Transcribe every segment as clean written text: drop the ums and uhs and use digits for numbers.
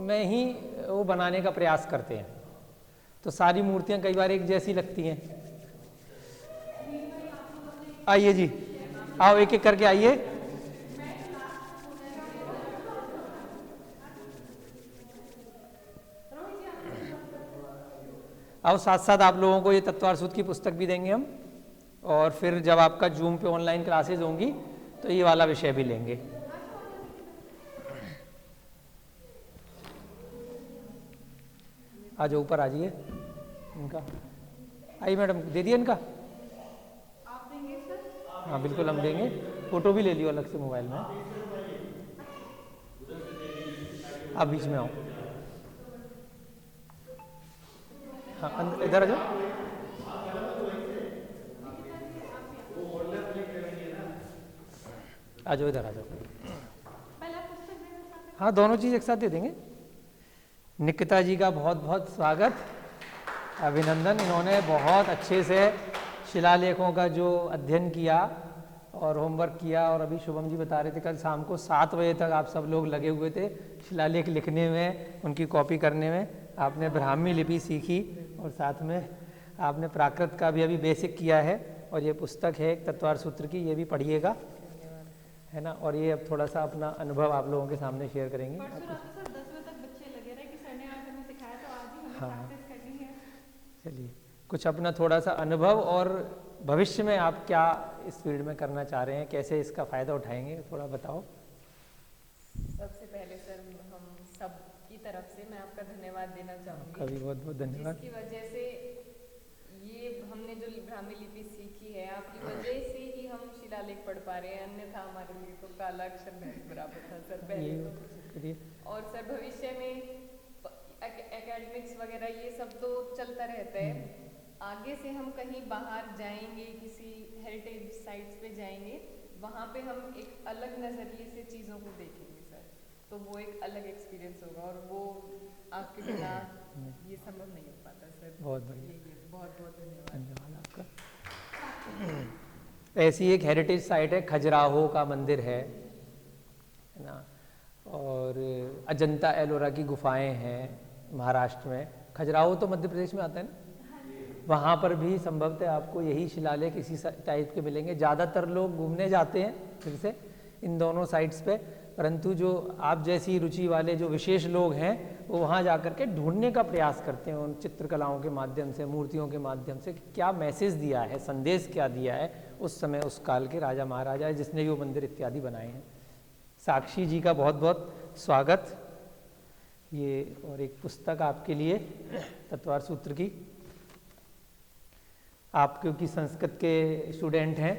में ही वो बनाने का प्रयास करते हैं। तो सारी मूर्तियां कई बार एक जैसी लगती हैं। आइए जी, आओ एक एक करके आइए। आओ साथ साथ आप लोगों को ये तत्वार सूत्र की पुस्तक भी देंगे हम, और फिर जब आपका जूम पे ऑनलाइन क्लासेज होंगी तो ये वाला विषय भी लेंगे। आज ऊपर आ जाइए इनका। आइए मैडम, दे दिए इनका? आप देंगे सर? हाँ बिल्कुल हम देंगे। फोटो भी ले लियो अलग से मोबाइल में। आप बीच में आओ। हाँ इधर आ जाओ। आ जाओ इधर आ जाओ। हाँ दोनों चीज़ एक साथ दे देंगे। निकिता जी का बहुत बहुत स्वागत, अभिनंदन। इन्होंने बहुत अच्छे से शिलालेखों का जो अध्ययन किया और होमवर्क किया, और अभी शुभम जी बता रहे थे कल शाम को 7 बजे तक आप सब लोग लगे हुए थे शिलालेख लिखने में, उनकी कॉपी करने में। आपने ब्राह्मी लिपि सीखी और साथ में आपने प्राकृत का भी अभी बेसिक किया है, और ये पुस्तक है एक तत्वार सूत्र की, ये भी पढ़िएगा, है ना। और ये अब थोड़ा सा अपना अनुभव आप लोगों के सामने शेयर करेंगे। हाँ चलिए, कुछ अपना थोड़ा सा अनुभव और भविष्य में आप क्या इस फील्ड में करना चाह रहे हैं, कैसे इसका फ़ायदा उठाएंगे, थोड़ा बताओ। सबसे पहले सर हम सब की तरफ से मैं आपका धन्यवाद देना चाहूँगी। आपका भी बहुत बहुत धन्यवाद। जिसकी वजह से ये हमने जो ब्राह्मी लिपि सीखी है, आपकी वजह से ही हम शिलालेख पढ़ पा रहे हैं, अन्यथा हमारे लिए तो काला अक्षर नहीं बराबर था सर पहले तो। और सर भविष्य में एकेडमिक्स वगैरह ये सब तो चलता रहता है। आगे से हम कहीं बाहर जाएंगे, किसी हेरिटेज साइट्स पे जाएंगे, वहाँ पे हम एक अलग नज़रिए से चीज़ों को देखेंगे सर, तो वो एक अलग एक्सपीरियंस होगा, और वो आपके बिना ये संभव नहीं हो पाता सर। बहुत बढ़िया, बहुत बहुत धन्यवाद आपका। ऐसी एक हेरिटेज साइट है, खजुराहो का मंदिर है ना, और अजंता एलोरा की गुफाएं हैं महाराष्ट्र में। खजुराहो तो मध्य प्रदेश में आता है ना, वहाँ पर भी संभवतः आपको यही शिलालेख इसी टाइप के मिलेंगे। ज़्यादातर लोग घूमने जाते हैं फिर से इन दोनों साइट्स पे, परंतु जो आप जैसी रुचि वाले जो विशेष लोग हैं वो वहाँ जा कर के ढूंढने का प्रयास करते हैं उन चित्रकलाओं के माध्यम से, मूर्तियों के माध्यम से, क्या मैसेज दिया है, संदेश क्या दिया है उस समय उस काल के राजा महाराजा जिसने भी वो मंदिर इत्यादि बनाए हैं। साक्षी जी का बहुत बहुत स्वागत। ये और एक पुस्तक आपके लिए तत्वार सूत्र की। आप क्योंकि संस्कृत के स्टूडेंट हैं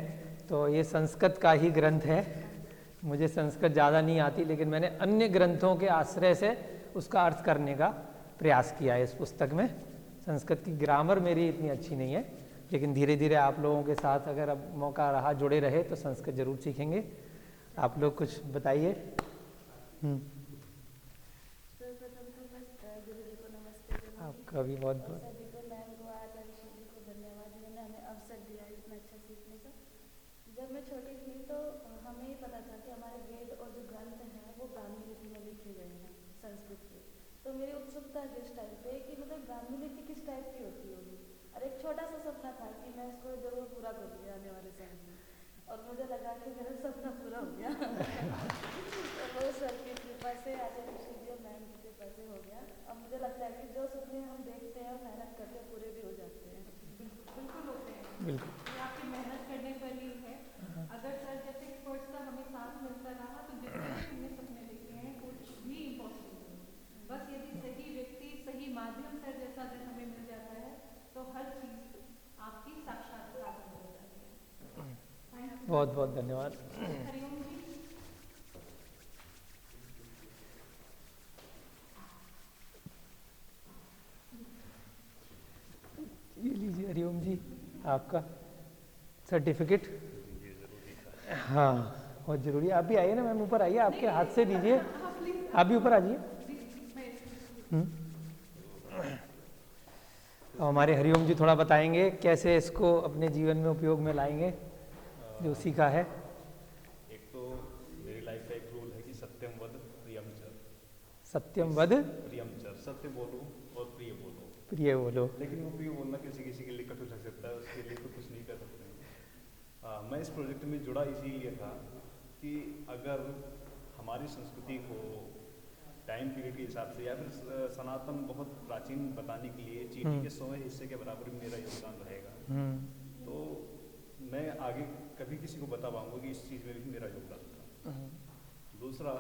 तो ये संस्कृत का ही ग्रंथ है। मुझे संस्कृत ज़्यादा नहीं आती, लेकिन मैंने अन्य ग्रंथों के आश्रय से उसका अर्थ करने का प्रयास किया है इस पुस्तक में। संस्कृत की ग्रामर मेरी इतनी अच्छी नहीं है, लेकिन धीरे धीरे आप लोगों के साथ अगर अब मौका रहा जुड़े रहे तो संस्कृत जरूर सीखेंगे। आप लोग कुछ बताइए। आपका भी बहुत बहुत जब मैं छोटी थी तो हमें ये पता था कि हमारे वेद और जो ग्रंथ हैं वो ब्राह्मी लिपि में लिखे गए हैं संस्कृत के। तो मेरी उत्सुकता थी इस टाइप पे कि मतलब ब्राह्मी लिपि किस टाइप की होती होगी, और एक छोटा सा सपना था कि मैं इसको जरूर पूरा करूँगी आने वाले समय में, और मुझे लगा कि मेरा सपना पूरा हो गया। तो वो सर की कृपा से, आचार्य ऋषि मैम की कृपा से हो गया। अब मुझे लगता है कि जो सपने हम देखते हैं मेहनत करके पूरे भी हो जाते हैं। बिल्कुल होते हैं, बिल्कुल ये आपकी मेहनत करने पर ही है। अगर सर जैसे एक्सपर्ट्स का हमें साथ मिलता रहा तो जितने हमने सपने देखे हैं कुछ भी इम्पॉसिबल नहीं। बस यदि सही व्यक्ति, सही माध्यम सर जैसा अगर हमें मिल जाता है तो हर चीज़ आपकी साक्षात्कार हो जाती है। बहुत बहुत धन्यवाद। हरिओम जी। ये लीजिए हरिओम जी आपका सर्टिफिकेट। हाँ बहुत जरूरी है। आप भी आइए ना मैम, ऊपर आइए, आपके हाथ से दीजिए। आप भी ऊपर आ जाइए। हमारे हरिओम जी थोड़ा बताएंगे कैसे इसको अपने जीवन में उपयोग में लाएंगे जो सीखा है। एक तो मेरी लाइफ का एक रूल है कि सत्यम वद प्रियम च। सत्यम वद प्रियम च, सत्य बोलो और प्रिय बोलो। प्रिय बोलो। लेकिन वो प्रिय बोलना किसी किसी के लिए कठिन लग सकता है, उसके लिए तो कुछ नहीं कर सकते हैं। मैं इस प्रोजेक्ट में जुड़ा इसीलिए था कि अगर हमारी संस्कृति को टाइम पीरियड के हिसाब से या फिर सनातन बहुत प्राचीन बताने के लिए चीटी के 100वें हिस्से के बराबर मेरा योगदान रहेगा, तो मैं आगे कभी किसी को बता पाऊंगा कि इस चीज़ में भी मेरा योगदान था। दूसरा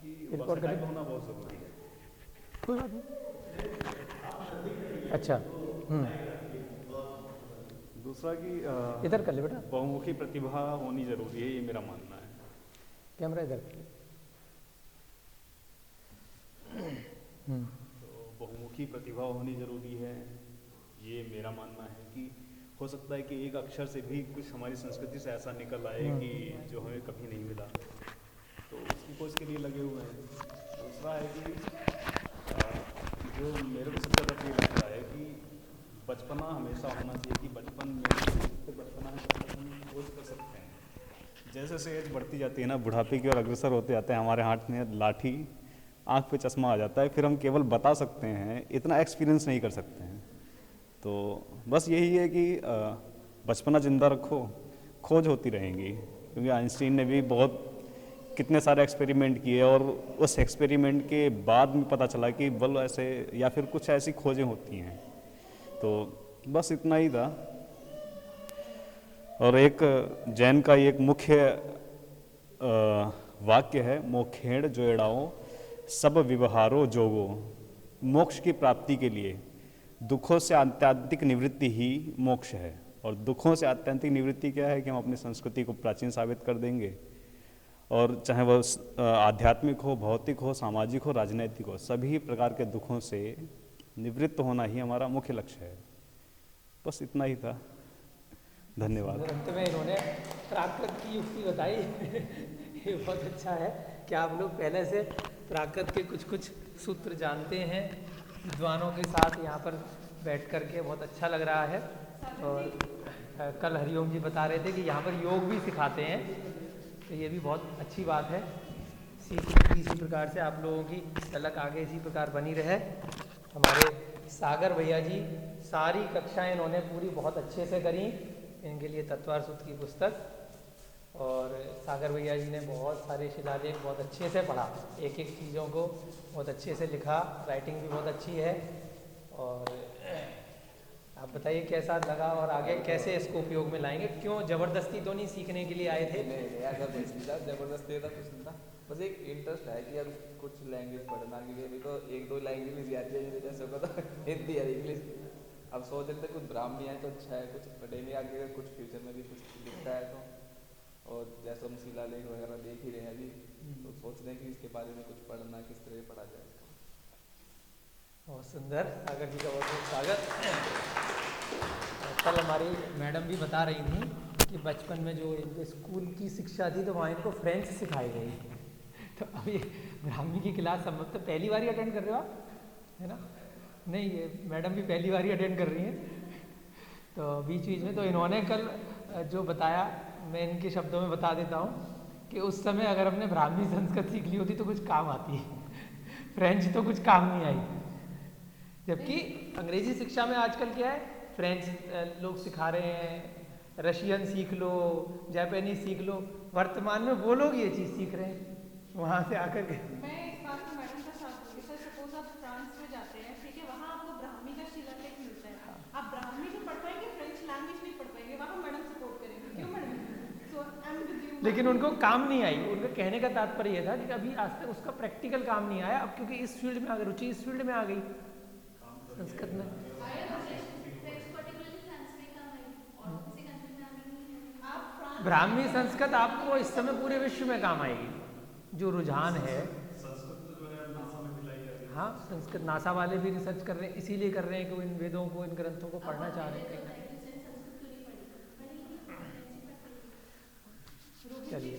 कि वर्सेटाइल होना बहुत ज़रूरी है। कोई बात नहीं। अच्छा। दूसरा कि इधर कर ले बेटा, बहुमुखी प्रतिभा होनी जरूरी है, ये मेरा मानना है। कैमरा इधर कर ले। तो बहुमुखी प्रतिभा होनी जरूरी है, ये मेरा मानना है कि हो सकता है कि एक अक्षर से भी कुछ हमारी संस्कृति से ऐसा निकल आए कि जो हमें कभी नहीं मिला, तो उसकी खोज के लिए लगे हुए हैं। दूसरा है कि जो मेरे को सबसे ज़्यादा प्रिय लगता है कि बचपना हमेशा होना चाहिए, कि बचपन में बचपना हम खोज कर सकते हैं। जैसे जैसे एज बढ़ती जाती है ना, बुढ़ापे की ओर अग्रसर होते जाते हैं, हमारे हाथ में लाठी, आँख पे चश्मा आ जाता है, फिर हम केवल बता सकते हैं, इतना एक्सपीरियंस नहीं कर सकते हैं। तो बस यही है कि बचपना जिंदा रखो, खोज होती रहेंगी। क्योंकि आइंस्टीन ने भी बहुत कितने सारे एक्सपेरिमेंट किए और उस एक्सपेरिमेंट के बाद में पता चला कि बल्ब ऐसे या फिर कुछ ऐसी खोजें होती हैं। तो बस इतना ही था। और एक जैन का एक मुख्य वाक्य है, मोक्षेण जोड़ाओ सब व्यवहारो जोगो। मोक्ष की प्राप्ति के लिए दुखों से आत्यंतिक निवृत्ति ही मोक्ष है। और दुखों से आत्यंतिक निवृत्ति क्या है कि हम अपनी संस्कृति को प्राचीन साबित कर देंगे, और चाहे वह आध्यात्मिक हो, भौतिक हो, सामाजिक हो, राजनैतिक हो, सभी प्रकार के दुखों से निवृत्त होना ही हमारा मुख्य लक्ष्य है। बस इतना ही था। धन्यवाद। अंत में इन्होंने प्राकृत की युक्ति बताई। ये बहुत अच्छा है कि आप लोग पहले से प्राकृत के कुछ कुछ सूत्र जानते हैं। विद्वानों के साथ यहाँ पर बैठ कर के बहुत अच्छा लग रहा है। और कल हरिओम जी बता रहे थे कि यहाँ पर योग भी सिखाते हैं, तो ये भी बहुत अच्छी बात है। इसी प्रकार से आप लोगों की झलक आगे इसी प्रकार बनी रहे। हमारे सागर भैया जी सारी कक्षाएं इन्होंने पूरी बहुत अच्छे से करी, इनके लिए तत्वार सूत्र की पुस्तक, और सागर भैया जी ने बहुत सारे शिलालेख बहुत अच्छे से पढ़ा, एक एक चीज़ों को बहुत अच्छे से लिखा, राइटिंग भी बहुत अच्छी है। और आप बताइए कैसा लगा और आगे कैसे इसको उपयोग में लाएंगे? क्यों ज़बरदस्ती तो नहीं सीखने के लिए आए थे? नहीं ऐसा कुछ नहीं था, ज़बरदस्ती था कुछ नहीं था, बस एक इंटरेस्ट है कि अब कुछ लैंग्वेज पढ़ना के लिए। अभी तो एक दो लैंग्वेज आती है जैसे को, तो हिंदी और इंग्लिश। अब सोच रहे थे कुछ ब्राह्मी है तो अच्छा है, कुछ पढ़ेंगे आगे, कुछ फ्यूचर में भी कुछ लिखता है तो। और जैसे हम शिलालेख वगैरह देख ही रहे हैं अभी, तो सोच रहे हैं कि इसके बारे में कुछ पढ़ना, किस तरह पढ़ा जाए। बहुत सुंदर, सागर जी का बहुत बहुत स्वागत। कल हमारी मैडम भी बता रही थी कि बचपन में जो इनके स्कूल की शिक्षा थी तो वहाँ इनको फ्रेंच सिखाई गई। तो अभी ब्राह्मी की क्लास हम तो पहली बार ही अटेंड कर रहे हो आप, है ना? नहीं, ये मैडम भी पहली बार ही अटेंड कर रही हैं। तो बीच बीच में तो इन्होंने कल जो बताया, मैं इनके शब्दों में बता देता हूँ कि उस समय अगर हमने ब्राह्मी संस्कृत सीख ली होती तो कुछ काम आती है, फ्रेंच तो कुछ काम नहीं आई। जबकि अंग्रेजी शिक्षा में आजकल क्या है, फ्रेंच लोग सिखा रहे हैं, रशियन सीख लो, जापानीज सीख लो। वर्तमान में वो लोग ये चीज़ सीख रहे हैं वहाँ से आकर के। मैं इस बात में मैडम का साथ दूंगी। सर सपोज आप फ्रांस में जाते हैं, ठीक है, वहाँ आपको ब्राह्मी का शिलालेख मिलता है, आप ब्राह्मी नहीं पढ़ पाएंगे, फ्रेंच लैंग्वेज नहीं पढ़ पाएंगे, वहाँ मैडम सपोर्ट करेंगे। क्यों madam? So I am with you. लेकिन उनको काम नहीं आई। उनका कहने का तात्पर्य ये था कि अभी आज तक उसका प्रैक्टिकल काम नहीं आया। अब क्योंकि इस फील्ड में अगर रुचि इस फील्ड में आ गई संस्कृत में, ब्राह्मी संस्कृत आपको इस समय पूरे विश्व में काम आएगी। जो रुझान है, हाँ, संस्कृत नासा वाले भी रिसर्च कर रहे हैं, इसीलिए कर रहे हैं कि वो इन वेदों को, इन ग्रंथों को पढ़ना चाह रहे हैं। चलिए,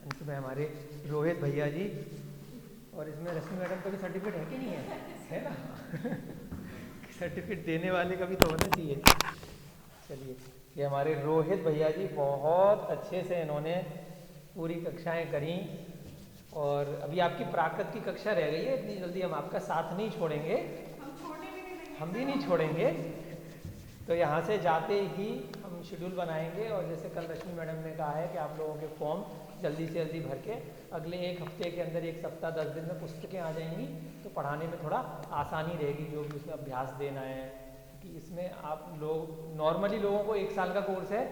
अंत में हमारे रोहित भैया जी, और इसमें रश्मि मैडम का भी सर्टिफिकेट है कि नहीं है? है ना? सर्टिफिकेट देने वाले का भी तो होना चाहिए। चलिए, ये हमारे रोहित भैया जी बहुत अच्छे से इन्होंने पूरी कक्षाएं करी और अभी आपकी प्राकृत की कक्षा रह गई है, इतनी जल्दी हम आपका साथ नहीं छोड़ेंगे, हम भी नहीं छोड़ेंगे। तो यहाँ से जाते ही हम शेड्यूल बनाएंगे और जैसे कल रश्मि मैडम ने कहा है कि आप लोगों के फॉर्म जल्दी से जल्दी भर के अगले एक हफ्ते के अंदर, एक सप्ताह 10 दिन में पुस्तकें आ जाएंगी, तो पढ़ाने में थोड़ा आसानी रहेगी, जो भी उसमें अभ्यास देना है। क्योंकि इसमें आप लोग नॉर्मली लोगों को 1 साल का कोर्स है,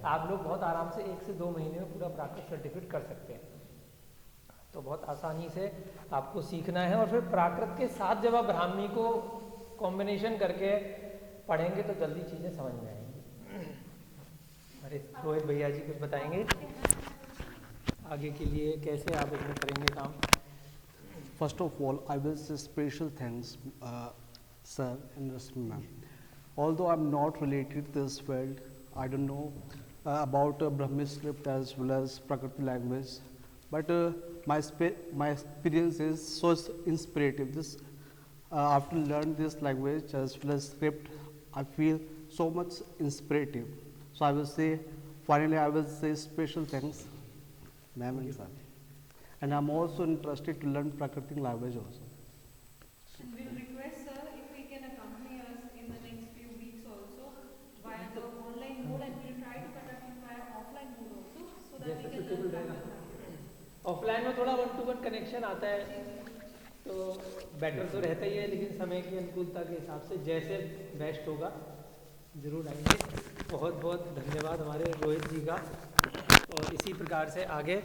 आप लोग बहुत आराम से 1 से 2 महीने में पूरा प्राकृत सर्टिफिकेट कर सकते हैं। तो बहुत आसानी से आपको सीखना है और फिर प्राकृत के साथ जब आप ब्राह्मी को कॉम्बिनेशन करके पढ़ेंगे तो जल्दी चीज़ें समझ में आएंगी। अरे रोहित भैया जी कुछ बताएंगे आगे के लिए कैसे आप इसमें करेंगे काम? First of all, I will say special thanks, sir and Rashmi ma'am. Although I'm not related to this field, I don't know about Brahmi script as well as Prakriti language, but my experience is so inspirative. After learning this language as well as script, I feel so much inspirative. So I will say, finally, I will say special thanks, ma'am and sir. And I'm also interested to learn Prakritic language also. And we'll request sir if he can accompany us in the next few weeks also via the online mode, and we'll try to conduct it via offline mode also, so that we can learn Prakritic language. Offline में थोड़ा 1-to-1 connection आता है तो better तो रहता ही है, लेकिन समय की अनुकूलता के हिसाब से जैसे बेस्ट होगा ज़रूर आएंगे। बहुत बहुत धन्यवाद हमारे रोहित जी का, और इसी प्रकार से आगे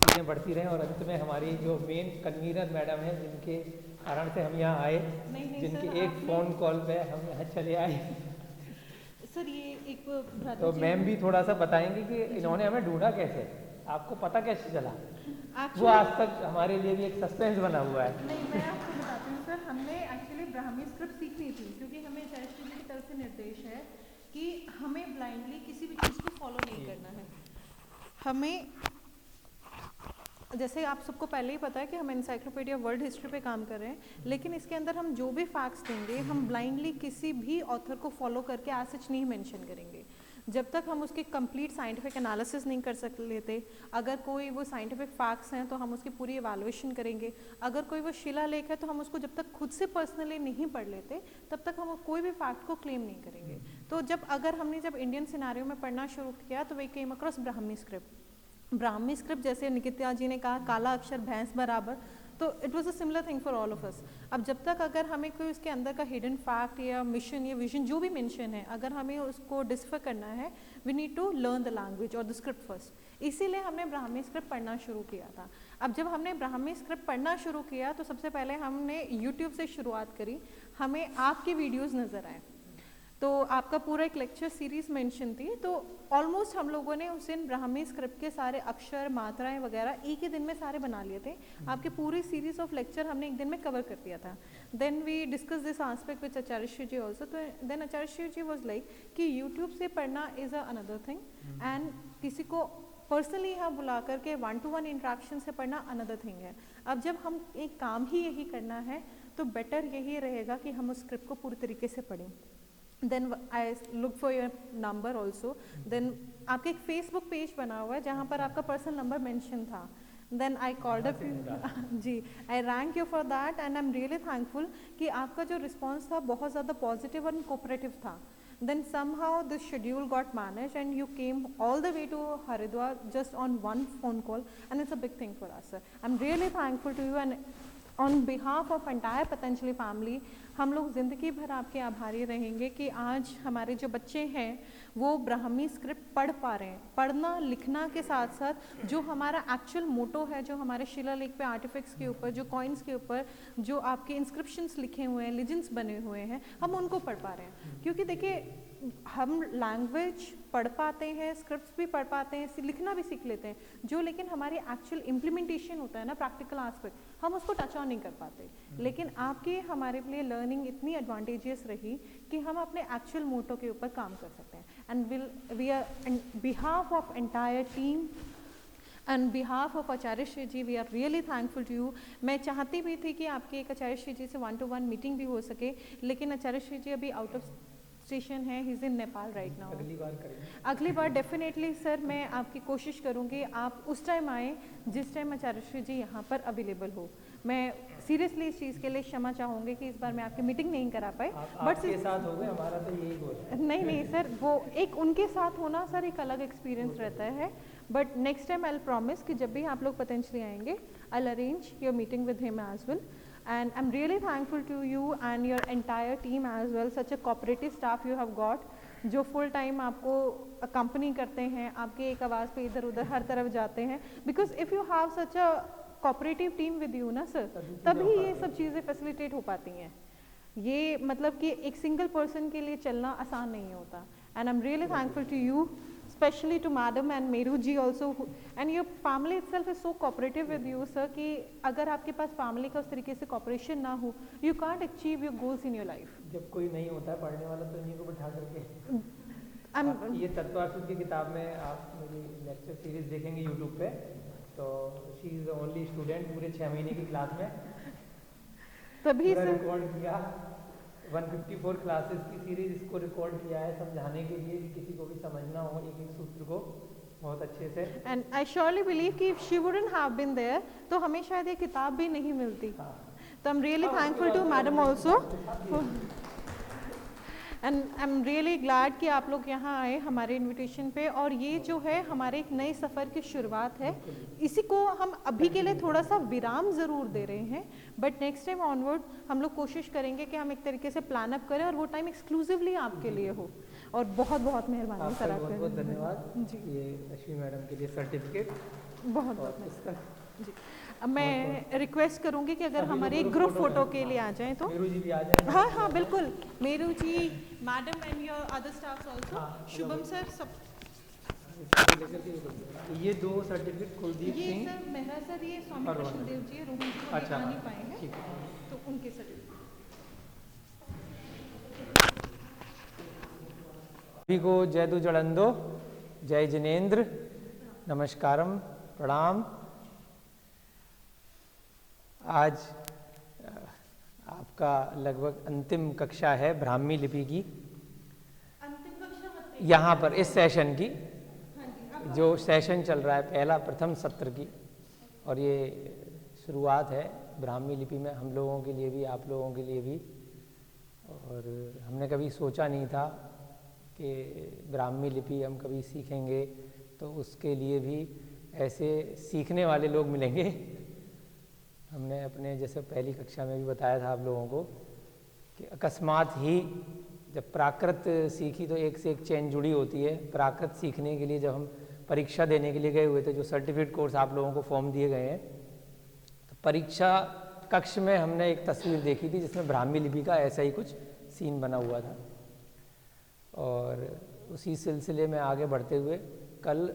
चीज़ें बढ़ती रहें। और अंत में हमारी जो मेन कन्वीनर मैडम है, जिनके कारण से हम यहाँ आए, जिनके एक फ़ोन कॉल पे हम यहाँ चले आए, सर ये एक तो मैम भी थोड़ा सा बताएंगे कि इन्होंने हमें ढूंढा कैसे, आपको पता कैसे चला? वो आज तक हमारे लिए भी एक सस्पेंस बना हुआ है। नहीं, मैं आपको बताती हूँ सर, हमने एक्चुअली ब्राह्मी स्क्रिप्ट सीखनी थी, क्योंकि हमें चैरिटी जी की तरफ से निर्देश है कि हमें ब्लाइंडली किसी भी चीज़ को फॉलो नहीं करना है। हमें, जैसे आप सबको पहले ही पता है कि हम एनसाइक्लोपीडिया वर्ल्ड हिस्ट्री पे काम कर रहे हैं, लेकिन इसके अंदर हम जो भी फैक्ट्स देंगे, हम ब्लाइंडली किसी भी ऑथर को फॉलो करके एज सच नहीं मेंशन करेंगे, जब तक हम उसकी कंप्लीट साइंटिफिक एनालिसिस नहीं कर लेते। अगर कोई वो साइंटिफिक फैक्ट्स हैं तो हम उसकी पूरी इवैल्यूएशन करेंगे। अगर कोई वो शिलालेख है तो हम उसको जब तक खुद से पर्सनली नहीं पढ़ लेते, तब तक हम कोई भी फैक्ट को क्लेम नहीं करेंगे। तो हमने जब इंडियन सिनारियो में पढ़ना शुरू किया तो वे केम अक्रॉस ब्राह्मी स्क्रिप्ट, जैसे निकिता जी ने कहा काला अक्षर भैंस बराबर, तो it was a similar thing for all of us. अब जब तक अगर हमें कोई उसके अंदर का हिडन फैक्ट या मिशन या विजन जो भी मेंशन है, अगर हमें उसको डिस्फर करना है, we need to learn the language और द स्क्रिप्ट फर्स्ट। इसीलिए हमने ब्राह्मी स्क्रिप्ट पढ़ना शुरू किया था। अब जब हमने ब्राह्मी स्क्रिप्ट पढ़ना शुरू किया तो सबसे पहले हमने यूट्यूब से शुरुआत करी। हमें आपकी वीडियोज़ नज़र आए, तो आपका पूरा एक लेक्चर सीरीज मेंशन थी, तो ऑलमोस्ट हम लोगों ने उस दिन ब्राह्मी स्क्रिप्ट के सारे अक्षर, मात्राएं वगैरह एक ही दिन में सारे बना लिए थे। आपकी पूरी सीरीज ऑफ लेक्चर हमने एक दिन में कवर कर दिया था। Then we discuss this aspect with Acharya Shri ji also. तो then Acharya Shri ji was like कि यूट्यूब से पढ़ना इज़ अनदर थिंग, एंड किसी को पर्सनली यहाँ बुला करके 1-to-1 इंट्रैक्शन से पढ़ना अनदर थिंग है। अब जब हम एक काम ही यही करना है तो बेटर यही रहेगा कि हम उस स्क्रिप्ट को पूरी तरीके से पढ़ें। Then I look for your number also. Then आपके एक फेसबुक पेज बना हुआ है जहाँ पर आपका पर्सनल नंबर मेंशन था। Then I called up you ji, I thank you for that, and I am really thankful कि आपका जो रिस्पॉन्स था बहुत ज़्यादा पॉजिटिव और कोऑपरेटिव था। Then somehow the schedule got managed and you came all the way to Haridwar just on one phone call, and it's a big thing for us, sir. I'm really thankful to you, and on behalf of entire Patanjali family, हम लोग ज़िंदगी भर आपके आभारी रहेंगे कि आज हमारे जो बच्चे हैं वो ब्राह्मी स्क्रिप्ट पढ़ पा रहे हैं। पढ़ना लिखना के साथ साथ जो हमारा एक्चुअल मोटो है, जो हमारे शिलालेख पे आर्टिफैक्ट्स के ऊपर, जो कॉइन्स के ऊपर जो आपके इंस्क्रिप्शंस लिखे हुए हैं, लिजेंड्स बने हुए हैं, हम उनको पढ़ पा रहे हैं। क्योंकि देखिए हम लैंग्वेज पढ़ पाते हैं, स्क्रिप्ट्स भी पढ़ पाते हैं, लिखना भी सीख लेते हैं, जो लेकिन हमारी एक्चुअल इम्प्लीमेंटेशन होता है ना, प्रैक्टिकल एस्पेक्ट, हम उसको टच ऑन नहीं कर पाते। लेकिन आपकी हमारे लिए लर्निंग इतनी एडवांटेजियस रही कि हम अपने एक्चुअल मोटो के ऊपर काम कर सकते हैं। And we are on behalf of entire team and behalf of Acharya Shri ji, we are really thankful to you. मैं चाहती भी थी कि आपकी एक आचार्य श्री जी से 1-to-1 मीटिंग भी हो सके, लेकिन आचार्य श्री जी अभी आउट ऑफ स्टेशन है, he is in Nepal right now. अगली बार करेंगे। अगली बार डेफिनेटली सर मैं आपकी कोशिश करूँगी आप उस टाइम आए जिस टाइम आचार्य श्री जी यहाँ पर अवेलेबल हो। मैं सीरियसली इस चीज़ के लिए क्षमा चाहूँगी कि इस बार मैं आपकी मीटिंग नहीं करा पाई, बट आपके साथ हो गए, हमारा तो यही गोल है। नहीं सर, वो एक उनके साथ होना सर एक अलग एक्सपीरियंस रहता है, but next time I will promise कि जब भी आप लोग पतंजलि आएंगे I will arrange your meeting with him as well. And I'm really thankful to you and your entire team as well. Such a cooperative staff you have got, जो full time आपको accompany करते हैं, आपके एक आवाज़ पे इधर उधर हर तरफ जाते हैं। Because if you have such a cooperative team with you ना सर, तभी ये सब चीज़ें फैसिलिटेट हो पाती हैं। ये मतलब कि एक सिंगल पर्सन के लिए चलना आसान नहीं होता। And I am really thankful to you, especially to madam and Meru ji also, and your family itself is so cooperative with you sir कि अगर आपके पास family का उस तरीके से cooperation ना हो, you can't achieve your goals in your life। जब कोई नहीं होता है पढ़ने वाला तो इन्हीं को बिठा करके ये तत्वार्थ की किताब में आप मेरी लेक्चर सीरीज देखेंगे यूट्यूब पे, तो she is the only student पूरे 6 महीने की क्लास में, तभी रिकॉर्ड किया 154 क्लासेस की सीरीज इसको रिकॉर्ड किया है समझाने के लिए कि किसी को भी समझना हो एक एक सूत्र को बहुत अच्छे से। एंड आई श्योरली बिलीव कि if she wouldn't have been there तो हमें शायद ये किताब भी नहीं मिलती। तो I am really thankful to madam also, and I am really glad कि आप लोग यहाँ आए हमारे इनविटेशन पे, और ये जो है हमारे एक नए सफ़र की शुरुआत है। इसी को हम अभी के लिए थोड़ा सा विराम ज़रूर दे रहे हैं, बट नेक्स्ट टाइम ऑनवर्ड हम लोग कोशिश करेंगे कि हम एक तरीके से प्लान अप करें और वो टाइम एक्सक्लूसिवली आपके लिए हो। और बहुत बहुत मेहरबानी सर आपका, बहुत धन्यवाद जी। ये लक्ष्मी मैडम के लिए सर्टिफिकेट बहुत बहुत जी। अब मैं रिक्वेस्ट करूंगी कि अगर हमारे ग्रुप फोटो के लिए आ जाएं तो मेरू जी भी आ जाएं। हाँ हाँ बिल्कुल, Meru ji, madam and your other staffs also, Shubham sir सब। ये 2 सर्टिफिकेट कुलदीप ये सिंह सर मेहरा सर, ये स्वामी कृष्णदेव जी, रोहन जी को अच्छा, दिखा नहीं पाए ठीक हैं, है। तो उनके सर्टिफिकेट। सभी को जय दु जड़ंदो, जय जिनेन्द्र, नमस्कारम, प्रणाम। आज आपका लगभग अंतिम कक्षा है ब्राह्मी लिपि की, अंतिम कक्षा यहाँ पर इस सेशन की, जो सेशन चल रहा है पहला प्रथम सत्र की, और ये शुरुआत है ब्राह्मी लिपि में हम लोगों के लिए भी, आप लोगों के लिए भी। और हमने कभी सोचा नहीं था कि ब्राह्मी लिपि हम कभी सीखेंगे तो उसके लिए भी ऐसे सीखने वाले लोग मिलेंगे। हमने अपने जैसे पहली कक्षा में भी बताया था आप लोगों को कि अकस्मात ही जब प्राकृत सीखी तो एक से एक चेन जुड़ी होती है। प्राकृत सीखने के लिए जब हम परीक्षा देने के लिए गए हुए थे, जो सर्टिफिकेट कोर्स आप लोगों को फॉर्म दिए गए हैं, तो परीक्षा कक्ष में हमने एक तस्वीर देखी थी जिसमें ब्राह्मी लिपि का ऐसा ही कुछ सीन बना हुआ था। और उसी सिलसिले में आगे बढ़ते हुए कल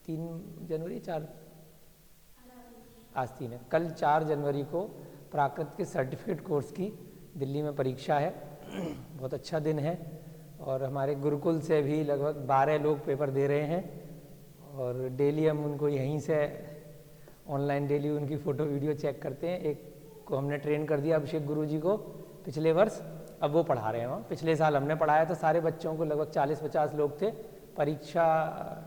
3 जनवरी 4 आज 3 है, कल 4 जनवरी को प्राकृत के सर्टिफिकेट कोर्स की दिल्ली में परीक्षा है। बहुत अच्छा दिन है, और हमारे गुरुकुल से भी लगभग 12 लोग पेपर दे रहे हैं, और डेली हम उनको यहीं से ऑनलाइन डेली उनकी फ़ोटो वीडियो चेक करते हैं। एक को हमने ट्रेन कर दिया, अभिषेक गुरु जी को, पिछले वर्ष, अब वो पढ़ा रहे हैं वहाँ। पिछले साल हमने पढ़ाया तो सारे बच्चों को लगभग 40-50 लोग थे। परीक्षा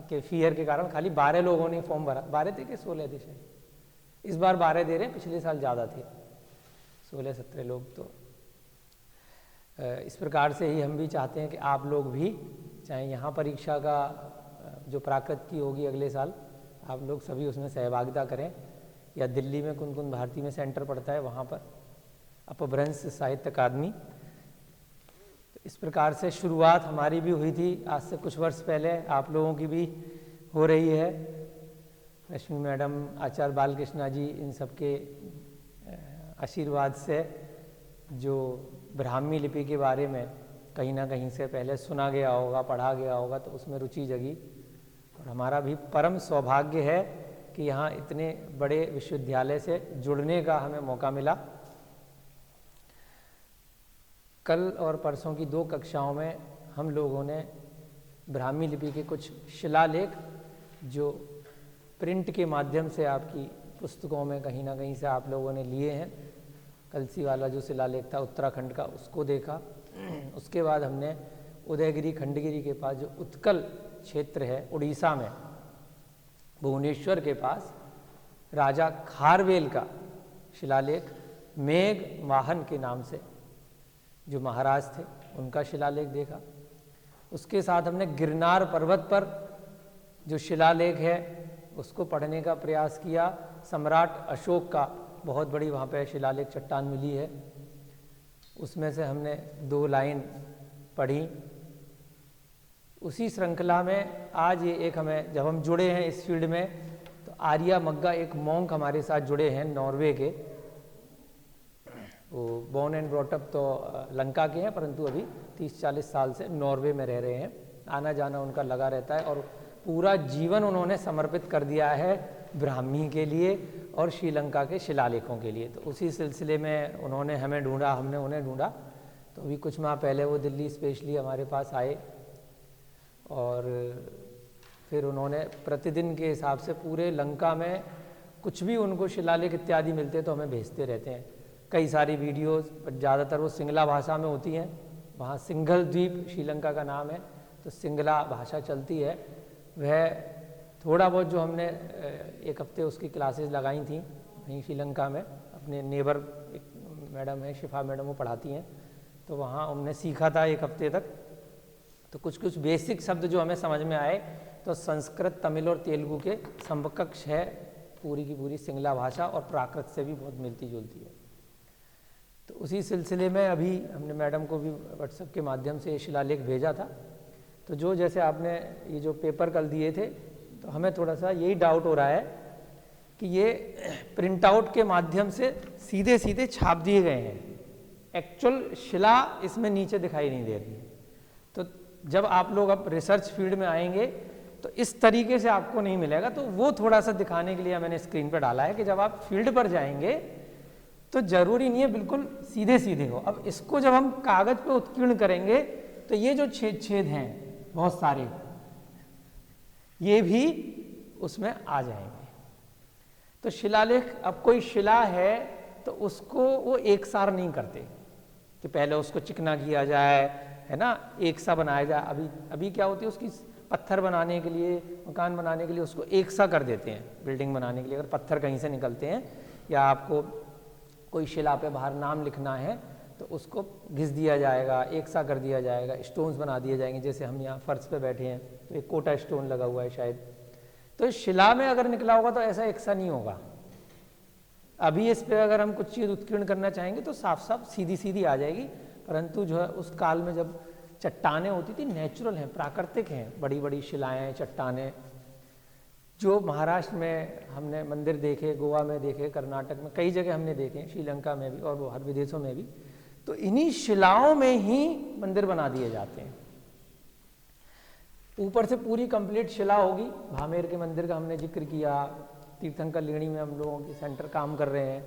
के फियर के कारण खाली 12 लोगों ने फॉर्म भरा, 12 थे कि 16 थे शायद, इस बार 12 दे रहे हैं, पिछले साल ज़्यादा थे, 16-17 लोग। तो इस प्रकार से ही हम भी चाहते हैं कि आप लोग भी, चाहे यहाँ परीक्षा का जो प्राकृत की होगी अगले साल, आप लोग सभी उसमें सहभागिता करें, या दिल्ली में कुन भारती में सेंटर पड़ता है वहाँ पर अपभ्रंश साहित्य अकादमी। तो इस प्रकार से शुरुआत हमारी भी हुई थी आज से कुछ वर्ष पहले, आप लोगों की भी हो रही है। लक्ष्मी मैडम, आचार्य बालकृष्णा जी, इन सबके आशीर्वाद से जो ब्राह्मी लिपि के बारे में कहीं ना कहीं से पहले सुना गया होगा, पढ़ा गया होगा, तो उसमें रुचि जगी। और हमारा भी परम सौभाग्य है कि यहाँ इतने बड़े विश्वविद्यालय से जुड़ने का हमें मौका मिला। कल और परसों की 2 कक्षाओं में हम लोगों ने ब्राह्मी लिपि के कुछ शिलालेख जो प्रिंट के माध्यम से आपकी पुस्तकों में कहीं ना कहीं से आप लोगों ने लिए हैं, कलसी वाला जो शिलालेख था उत्तराखंड का, उसको देखा। उसके बाद हमने उदयगिरी खंडगिरी के पास जो उत्कल क्षेत्र है उड़ीसा में, भुवनेश्वर के पास राजा खारवेल का शिलालेख, मेघ वाहन के नाम से जो महाराज थे उनका शिलालेख देखा। उसके साथ हमने गिरनार पर्वत पर जो शिलालेख है उसको पढ़ने का प्रयास किया। सम्राट अशोक का बहुत बड़ी वहाँ पे शिलालेख चट्टान मिली है, उसमें से हमने 2 लाइन पढ़ी। उसी श्रृंखला में आज ये एक हमें, जब हम जुड़े हैं इस फील्ड में, तो आर्या मग्गा एक मॉन्क हमारे साथ जुड़े हैं नॉर्वे के। वो बोर्न एंड ब्रॉटअप तो लंका के हैं, परंतु अभी 30-40 साल से नॉर्वे में रह रहे हैं। आना जाना उनका लगा रहता है और पूरा जीवन उन्होंने समर्पित कर दिया है ब्राह्मी के लिए और श्रीलंका के शिलालेखों के लिए। तो उसी सिलसिले में उन्होंने हमें ढूंढा, हमने उन्हें ढूंढा। तो अभी कुछ माह पहले वो दिल्ली स्पेशली हमारे पास आए और फिर उन्होंने प्रतिदिन के हिसाब से पूरे लंका में कुछ भी उनको शिलालेख इत्यादि मिलते तो हमें भेजते रहते हैं। कई सारी वीडियोस, ज़्यादातर वो सिंगला भाषा में होती हैं। वहाँ सिंघल द्वीप श्रीलंका का नाम है, तो सिंगला भाषा चलती है। वह थोड़ा बहुत जो हमने 1 हफ्ते उसकी क्लासेस लगाई थी वहीं श्रीलंका में, अपने नेबर एक मैडम है शिफा मैडम, वो पढ़ाती हैं, तो वहाँ हमने सीखा था 1 हफ्ते तक। तो कुछ कुछ बेसिक शब्द जो हमें समझ में आए, तो संस्कृत, तमिल और तेलुगु के समकक्ष है पूरी की पूरी सिंगला भाषा और प्राकृत से भी बहुत मिलती जुलती है। तो उसी सिलसिले में अभी हमने मैडम को भी व्हाट्सएप के माध्यम से ये शिलालेख भेजा था। तो जो जैसे आपने ये जो पेपर कल दिए थे, तो हमें थोड़ा सा यही डाउट हो रहा है कि ये प्रिंट आउट के माध्यम से सीधे सीधे छाप दिए गए हैं, एक्चुअल शिला इसमें नीचे दिखाई नहीं दे रही। तो जब आप लोग अब रिसर्च फील्ड में आएंगे तो इस तरीके से आपको नहीं मिलेगा। तो वो थोड़ा सा दिखाने के लिए मैंने स्क्रीन पर डाला है कि जब आप फील्ड पर जाएंगे तो जरूरी नहीं है बिल्कुल सीधे सीधे हो। अब इसको जब हम कागज पे उत्कीर्ण करेंगे तो ये जो छेद छेद हैं बहुत सारे, ये भी उसमें आ जाएंगे। तो शिलालेख, अब कोई शिला है तो उसको वो एक सार नहीं करते कि पहले उसको चिकना किया जाए, है ना, एक सा बनाया जाए। अभी क्या होती है, उसकी पत्थर बनाने के लिए, मकान बनाने के लिए उसको एक सा कर देते हैं। बिल्डिंग बनाने के लिए अगर पत्थर कहीं से निकलते हैं या आपको कोई शिला पे बाहर नाम लिखना है तो उसको घिस दिया जाएगा, एक सा कर दिया जाएगा, स्टोन्स बना दिए जाएंगे। जैसे हम यहाँ फर्श पे बैठे हैं तो एक कोटा स्टोन लगा हुआ है शायद, तो शिला में अगर निकला होगा तो ऐसा एक सा नहीं होगा। अभी इस पे अगर हम कुछ चीज़ उत्कीर्ण करना चाहेंगे तो साफ साफ सीधी सीधी आ जाएगी, परंतु जो है उस काल में जब चट्टानें होती थी, नेचुरल हैं, प्राकृतिक हैं, बड़ी बड़ी शिलाएँ, चट्टानें, जो महाराष्ट्र में हमने मंदिर देखे, गोवा में देखे, कर्नाटक में कई जगह हमने देखे, श्रीलंका में भी और बाहर विदेशों में भी। तो इन्हीं शिलाओं में ही मंदिर बना दिए जाते हैं। ऊपर से पूरी कंप्लीट शिला होगी। भामेर के मंदिर का हमने जिक्र किया, तीर्थंकर लेणी में हम लोगों के सेंटर काम कर रहे हैं,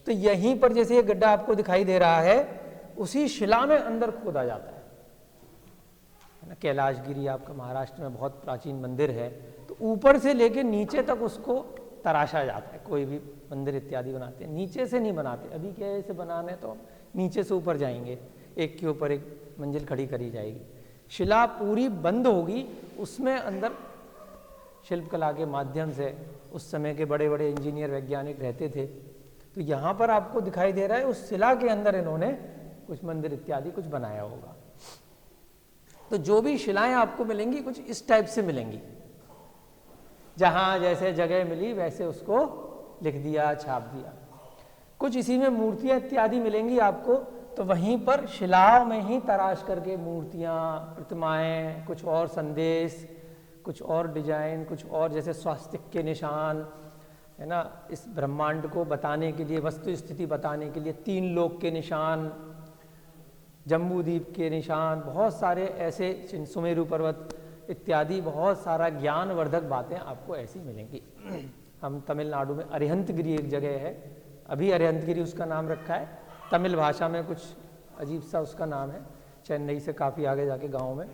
तो यहीं पर जैसे ये गड्ढा आपको दिखाई दे रहा है, उसी शिला में अंदर खोदा जाता है ना। कैलाशगिरी आपका महाराष्ट्र में बहुत प्राचीन मंदिर है, तो ऊपर से लेके नीचे तक उसको तराशा जाता है। कोई भी मंदिर इत्यादि बनाते हैं नीचे से नहीं बनाते। अभी क्या है, इसे बनाने तो नीचे से ऊपर जाएंगे, एक के ऊपर एक मंजिल खड़ी करी जाएगी। शिला पूरी बंद होगी, उसमें अंदर शिल्पकला के माध्यम से उस समय के बड़े बड़े इंजीनियर वैज्ञानिक रहते थे। तो यहाँ पर आपको दिखाई दे रहा है उस शिला के अंदर इन्होंने कुछ मंदिर इत्यादि कुछ बनाया होगा। तो जो भी शिलाएं आपको मिलेंगी कुछ इस टाइप से मिलेंगी, जहाँ जैसे जगह मिली वैसे उसको लिख दिया, छाप दिया। कुछ इसी में मूर्तियाँ इत्यादि मिलेंगी आपको, तो वहीं पर शिलाओं में ही तराश करके मूर्तियाँ, प्रतिमाएं, कुछ और संदेश, कुछ और डिजाइन, कुछ और जैसे स्वास्तिक के निशान, है ना, इस ब्रह्मांड को बताने के लिए, वस्तु स्थिति बताने के लिए 3 लोक के निशान, जम्बूद्वीप के निशान, बहुत सारे ऐसे, सुमेरु पर्वत इत्यादि, बहुत सारा ज्ञानवर्धक बातें आपको ऐसी मिलेंगी। हम तमिलनाडु में अरिहंतगिरी एक जगह है, अभी अरिहंतगिरी उसका नाम रखा है, तमिल भाषा में कुछ अजीब सा उसका नाम है, चेन्नई से काफ़ी आगे जाके गांव में,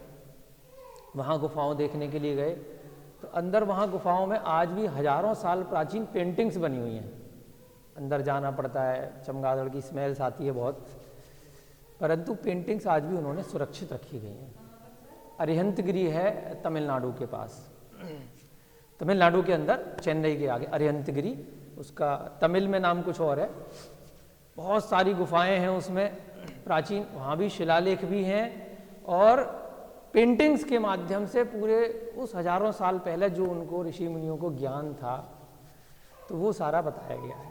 वहाँ गुफाओं देखने के लिए गए। तो अंदर वहाँ गुफाओं में आज भी हजारों साल प्राचीन पेंटिंग्स बनी हुई हैं। अंदर जाना पड़ता है, चमगादड़ की स्मेल्स आती है बहुत, परंतु पेंटिंग्स आज भी उन्होंने सुरक्षित रखी गई हैं। अरिहंतगिरी है तमिलनाडु के पास, तमिलनाडु के अंदर चेन्नई के आगे अरिहंतगिरी, उसका तमिल में नाम कुछ और है। बहुत सारी गुफाएं हैं उसमें प्राचीन, वहाँ भी शिलालेख भी हैं और पेंटिंग्स के माध्यम से पूरे उस हजारों साल पहले जो उनको ऋषि मुनियों को ज्ञान था तो वो सारा बताया गया है।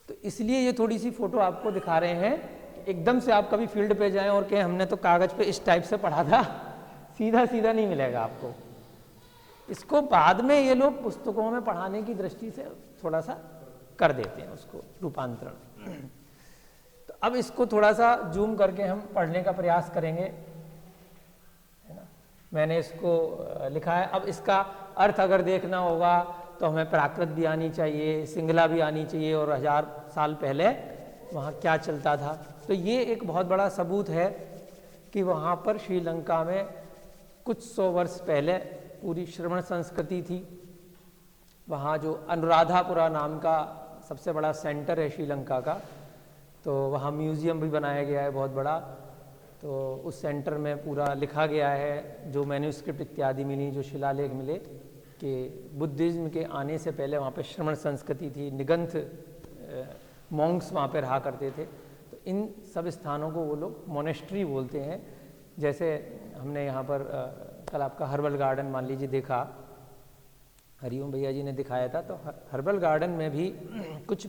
तो इसलिए ये थोड़ी सी फोटो आपको दिखा रहे हैं, एकदम से आप कभी फील्ड पे जाएं और कहें हमने तो कागज पे इस टाइप से पढ़ा था, सीधा सीधा नहीं मिलेगा आपको। इसको बाद में ये लोग पुस्तकों में पढ़ाने की दृष्टि से थोड़ा सा कर देते हैं उसको रूपांतरण। तो अब इसको थोड़ा सा जूम करके हम पढ़ने का प्रयास करेंगे, है ना। मैंने इसको लिखा है। अब इसका अर्थ अगर देखना होगा तो हमें प्राकृत भी आनी चाहिए, सिंगला भी आनी चाहिए और 1000 साल पहले वहाँ क्या चलता था। तो ये एक बहुत बड़ा सबूत है कि वहाँ पर श्रीलंका में कुछ 100 वर्ष पहले पूरी श्रवण संस्कृति थी। वहाँ जो अनुराधापुरा नाम का सबसे बड़ा सेंटर है श्रीलंका का, तो वहाँ म्यूज़ियम भी बनाया गया है बहुत बड़ा। तो उस सेंटर में पूरा लिखा गया है, जो मैन्यूस्क्रिप्ट इत्यादि मिली, जो शिलालेख मिले, कि बुद्धिज़्म के आने से पहले वहाँ पे श्रवण संस्कृति थी, निगंथ मॉन्क्स वहाँ पे रहा करते थे। तो इन सब स्थानों को वो लोग मोनेस्ट्री बोलते हैं। जैसे हमने यहाँ पर कल आपका हर्बल गार्डन मान लीजिए देखा, हरिओम भैया जी ने दिखाया था, तो हर्बल गार्डन में भी कुछ